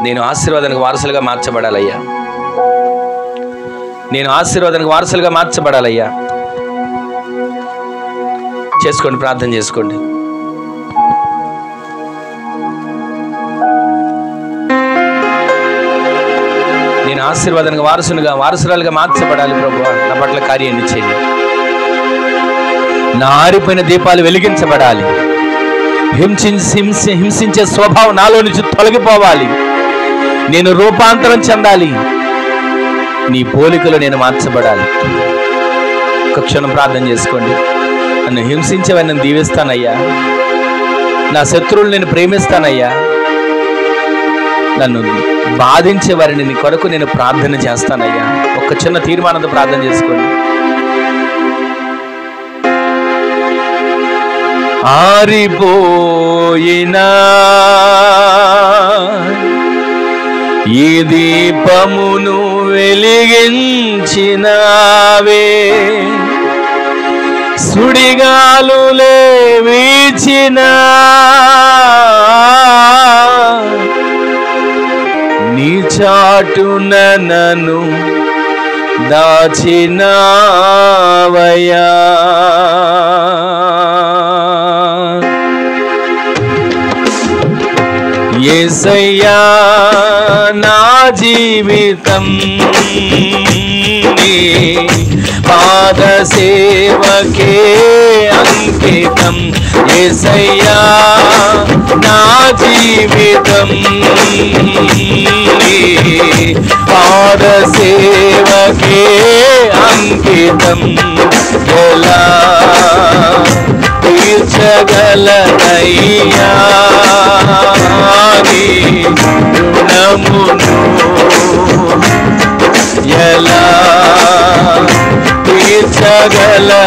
నేను ఆశీర్వాదానికి వారసులుగా మార్చబడాలయ్యా, నేను ఆశీర్వాదానికి వారసులుగా మార్చబడాలయ్యా. చేసుకోండి, ప్రార్థన చేసుకోండి. నేను ఆశీర్వాదానికి వారసురాలుగా మార్చబడాలి ప్రభువా. నా పట్ల కార్యాన్ని చేయండి. నా ఆరిపోయిన దీపాలు వెలిగించబడాలి. హింసించే స్వభావం నాలో నుంచి తొలగిపోవాలి. నేను రూపాంతరం చెందాలి. నీ పోలికలో నేను మార్చబడాలి. ఒక క్షణం ప్రార్థన చేసుకోండి. నన్ను హింసించేవారిని నేను దీవిస్తానయ్యా, నా శత్రువులు నేను ప్రేమిస్తానయ్యా, నన్ను బాధించే వారిని నీ కొరకు నేను ప్రార్థన చేస్తానయ్యా. ఒక చిన్న తీర్మానంతో ప్రార్థన చేసుకోండి. ఆరిపోయినా ఈ దీపమును వెలిగించినావే, సుడిగాలులే వీచిన నీ చాటున నన్ను దాచినావయ్యా. యేసయ్యా నా జీవితం నీ పాద సేవకే అంకితం. యేసయ్యా నా జీవితం నీ పాద సేవకే అంకితం. ఎలా తీర్చగలనయ్యా నీ రుణమును, ఎలా తీర్చగలనయ్యా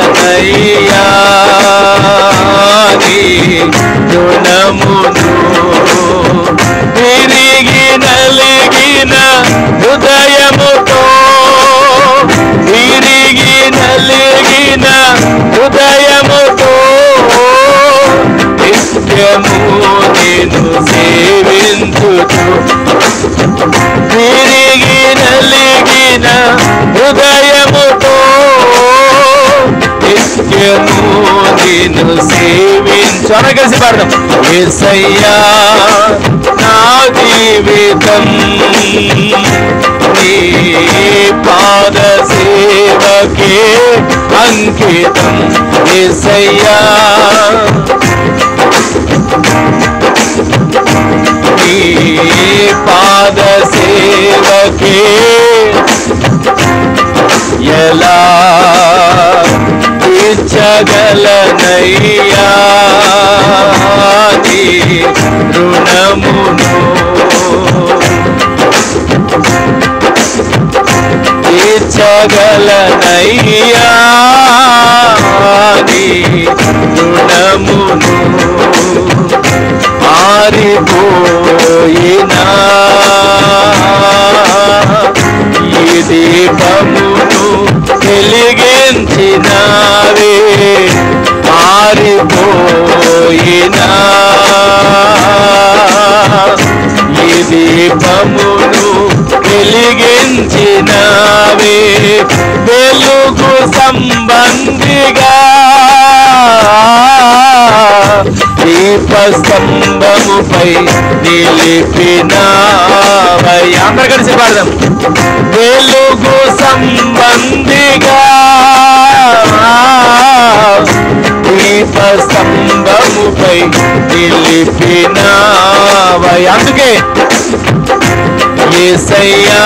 నీ రుణమును. విరిగి నలిగిన హృదయముతో, విరిగి నలిగిన హృదయముతో నిత్యము నేను సేవించుచు. విరిగి నలిగిన హృదయముతో నిత్యము నేను సేవించు. అలా కలిసి పాడదాం. యేసయ్యా నా జీవితం నీ పాద సేవకే అంకితం. యేసయ్యా నీ పాద సేవకే ఎలా తీర్చగలనయ్యా నీ రుణమును. తీర్చగలనయ్యా నీ రుణమును. ఆరిపోయినా ఈ దీపమును వెలిగించినావే. ఆరిపోయినా ఈ దీపమును వెలిగించినావే. వెలుగు సంబంధిగా దీపస్తంభముపై నిలిపినావయ్యా. అందరూ కలిసి పాడదాం. వెలుగు సంబంధిగా దీపస్తంభముపై నిలిపినావయ్యా. అందుకే యేసయ్యా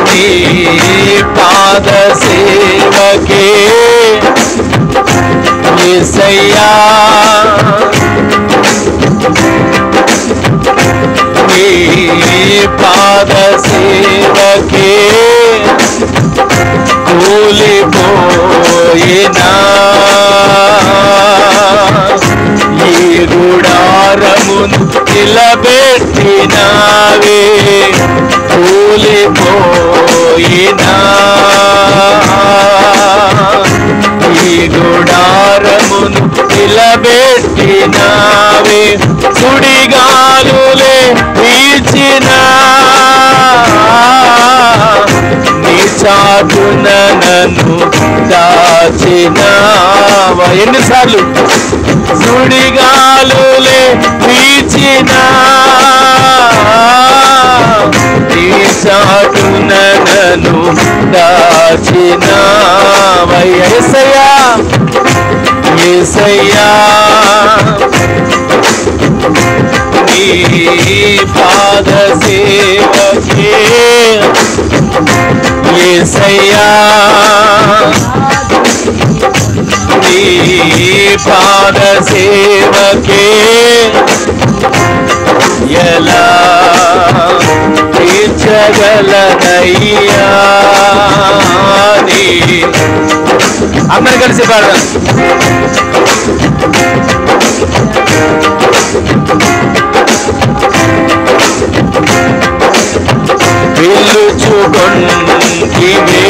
నీ పాద సేవకే, యేసయ్యా నీ పాద సేవకే కూలిపోయినా ఈ గుడారమును నిలబెట్టినావే. కూలిపోయినా ఈ గుడారమును నిలబెట్టినావే. సుడిగాలులే వీచినా నీ చాటున నన్ను దాచినావా. ఎన్నిసార్లు సుడిగాలులే వీచినా నీ చాటున నన్ను దాచినావయ్యా. యేసయ్యా యేసయ్యా నీ పాద సేవకే, యేసయ్యా నీ పాద సేవకే ఎలా తీర్చగలనయ్యా నీ. అందరు కలిసి పాడదాం. పిలుచుకొంటివే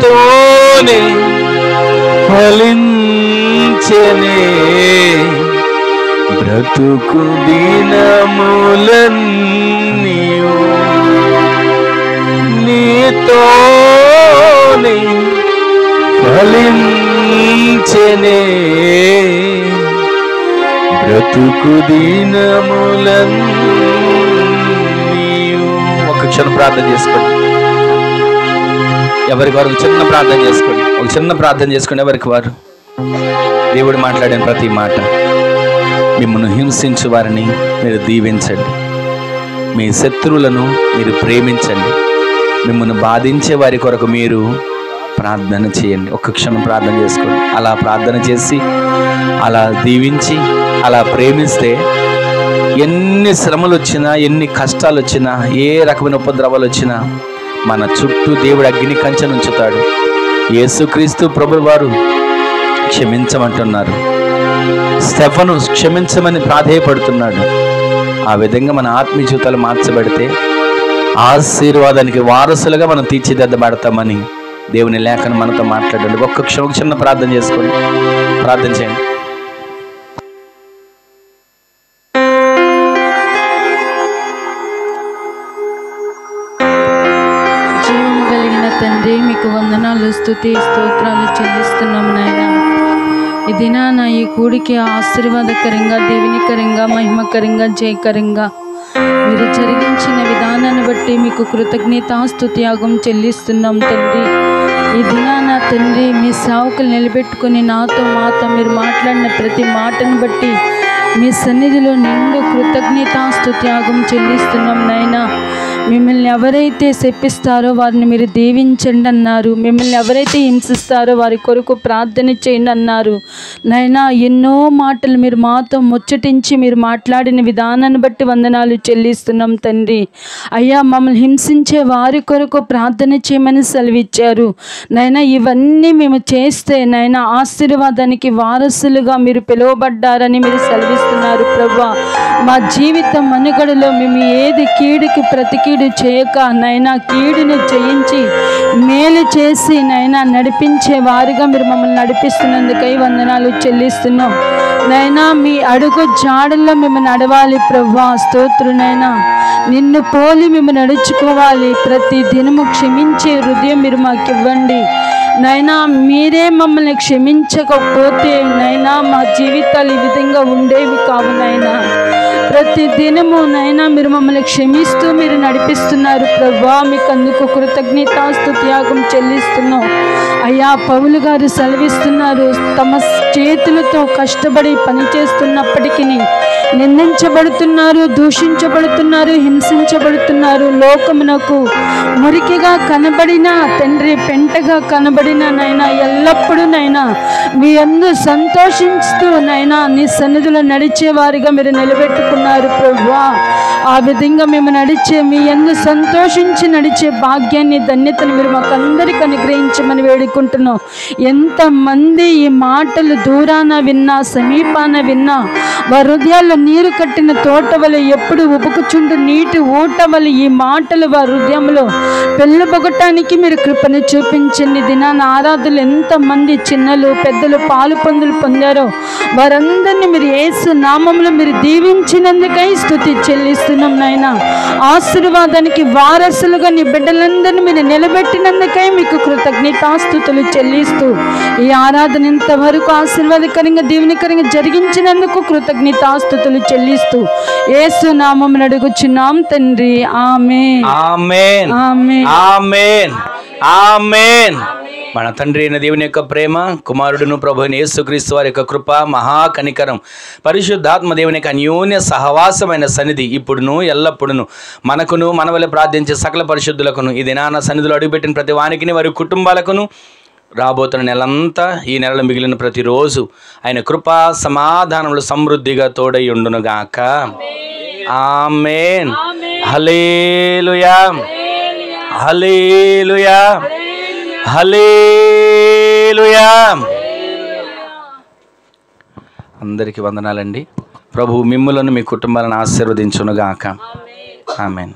నీతోనే ఫలించెనే బ్రతుకు దినములన్నీయు నీతోనే ఫలించెనే బ్రతుకు దినములన్నీయు. ఒక క్షణం ప్రార్థన చేసుకోండి. ఎవరికి వారు చిన్న ప్రార్థన చేసుకోండి. ఒక చిన్న ప్రార్థన చేసుకోండి. ఎవరికి వారు దేవుడు మాట్లాడిన ప్రతి మాట. మిమ్మల్ని హింసించు వారిని మీరు దీవించండి. మీ శత్రువులను మీరు ప్రేమించండి. మిమ్మల్ని బాధించే వారి కొరకు మీరు ప్రార్థన చేయండి. ఒక్క క్షణం ప్రార్థన చేసుకోండి. అలా ప్రార్థన చేసి అలా దీవించి అలా ప్రేమిస్తే ఎన్ని శ్రమలు వచ్చినా, ఎన్ని కష్టాలు వచ్చినా, ఏ రకమైన ఉపద్రవాలు వచ్చినా మన చుట్టూ దేవుడు అగ్ని కంచెను ఉంచుతాడు. యేసుక్రీస్తు ప్రభువు వారు క్షమించమంటున్నారు. స్టెఫను క్షమించమని ప్రాధేయపడుతున్నాడు. ఆ విధంగా మన ఆత్మీయ జీవితాలు మార్చబడితే ఆశీర్వాదానికి వారసులుగా మనం తీర్చిదిద్దబడతామని దేవుని లేఖను మనతో మాట్లాడండి. ఒక్క క్షణం చిన్న ప్రార్థన చేసుకోండి. ప్రార్థన చేయండి. జీవము కలిగిన తండ్రి, మీకు వందనాలు, స్తుతి స్తోత్రాలు చెల్లిస్తున్నాము నాయన. ఈ దినాన ఈ కూడికి ఆశీర్వాదకరంగా, దీవెనికరంగా, మహిమకరంగా, జయకరంగా మీరు జరిగించిన విధానాన్ని బట్టి మీకు కృతజ్ఞతాస్తుతి యాగం చెల్లిస్తున్నాం తండ్రి. ఈ దినాన తండ్రి మీ సేవకులు నిలబెట్టుకుని నాతో మాతో మీరు మాట్లాడిన ప్రతి మాటను బట్టి మీ సన్నిధిలో నిండు కృతజ్ఞతాస్తుతి యాగం చెల్లిస్తున్నాం నాయనా. మిమ్మల్ని ఎవరైతే శపిస్తారో వారిని మీరు దీవించండి అన్నారు. మిమ్మల్ని ఎవరైతే హింసిస్తారో వారి కొరకు ప్రార్థన చేయండి అన్నారు. నాయనా, ఎన్నో మాటలు మీరు మాతో ముచ్చటించి మీరు మాట్లాడిన విధానాన్ని బట్టి వందనాలు చెల్లిస్తున్నాం తండ్రి. అయ్యా, మమ్మల్ని హింసించే వారి కొరకు ప్రార్థన చేయమని సెలవిచ్చారు నాయనా. ఇవన్నీ మేము చేస్తే నాయనా ఆశీర్వాదానికి వారసులుగా మీరు పిలువబడ్డారని మీరు సెలవిస్తున్నారు ప్రభువా. మా జీవిత మనుగడలో మేము ఏది కీడుకి ప్రతి కీడు చేయక నైనా కీడుని జయించి మేలు చేసి నైనా నడిపించే వారిగా మీరు మమ్మల్ని నడిపిస్తున్నందుకై వందనాలు చెల్లిస్తున్నాం నైనా. మీ అడుగు జాడల్లో మేము నడవాలి ప్రభువా. స్తోత్రునైనా, నిన్ను పోలి మేము నడుచుకోవాలి. ప్రతి దినము క్షమించే హృదయం మీరు మాకు ఇవ్వండి నైనా. మీరే మమ్మల్ని క్షమించకపోతే నైనా మా జీవితాలు ఈ విధంగా ఉండేవి కావు నైనా. ప్రతి దినము నైనా మీరు మమ్మల్ని క్షమిస్తూ మీరు నడిపిస్తున్నారు ప్రభువా. మీకు అందుకు కృతజ్ఞతాస్తుతి యాగం చెల్లిస్తున్నాం అయ్యా. పౌలు గారు సెలవిస్తున్నారు, తమ చేతులతో కష్టపడి పనిచేస్తున్నప్పటికీ నిందించబడుతున్నారు, దూషించబడుతున్నారు, హింసించబడుతున్నారు. లోకమునకు మురికిగా కనబడిన తండ్రి, పెంటగా కనబడిన నైనా ఎల్లప్పుడూ నైనా మీ అందు సంతోషిస్తూ నైనా నీ సన్నిధిలో నడిచేవారిగా మీరు నిలబెట్టుకున్నారు ప్రభువా. ఆ విధంగా మేము నడిచే మీ అందు సంతోషించి నడిచే భాగ్యాన్ని, ధన్యతను మీరు మాకు అందరికీ అనుగ్రహించమని వేడుకుంటున్నాం. ఎంతమంది ఈ మాటలు దూరాన విన్నా సమీపాన విన్నా వారి హృదయాల్లో నీరు కట్టిన తోట వలె ఎప్పుడు ఉబుకుచుండు నీటి ఊట వలె ఈ మాటలు వారి హృదయంలో పెళ్ళబొగటానికి మీరు కృపను చూపించండి. దినాన ఆరాధనలు ఎంతమంది చిన్నలు పెద్దలు పాలు పొందులు పొందారో వారందరినీ మీరు యేసు నామములో మీరు దీవించినందుకై స్తుతి చెల్లిస్తున్నాం నాయనా. ఆశీర్వాదానికి వారసులుగా నీ బిడ్డలందరినీ మీరు నిలబెట్టినందుకై మీకు కృతజ్ఞతాస్తుతులు చెల్లిస్తూ ఈ ఆరాధన ఇంతవరకు ఆశీర్వాదకరంగా దీవెనకరంగా జరిగించినందుకు కృతజ్ఞతాస్తుతులు చెల్లిస్తూ యేసు నామమున అడుగుచున్నాం తండ్రి. ఆమేన్, ఆమేన్, ఆమేన్, ఆమేన్. మన తండ్రి అయిన దేవుని యొక్క ప్రేమ, కుమారుడును ప్రభు అయిన యేసుక్రీస్తు వారి యొక్క కృప, మహాకనికరం, పరిశుద్ధాత్మ దేవుని యొక్క అన్యోన్య సహవాసమైన సన్నిధి ఇప్పుడును ఎల్లప్పుడును మనకును మన వల్ల ప్రార్థించే సకల పరిశుద్ధులకును ఈ దినాన సన్నిధిలో అడుగుపెట్టిన ప్రతి వానికి వారి కుటుంబాలకును రాబోతున్న నెలంతా ఈ నెలలో మిగిలిన ప్రతిరోజు ఆయన కృపా సమాధానములు సమృద్ధిగా తోడై ఉండునుగాక. ఆమేన్. హల్లెలూయా, హల్లెలూయా, హల్లెలూయా. అందరికీ వందనాలండి. ప్రభువు మిమ్ములను మీ కుటుంబాలను ఆశీర్వదించునుగాక. ఆమేన్.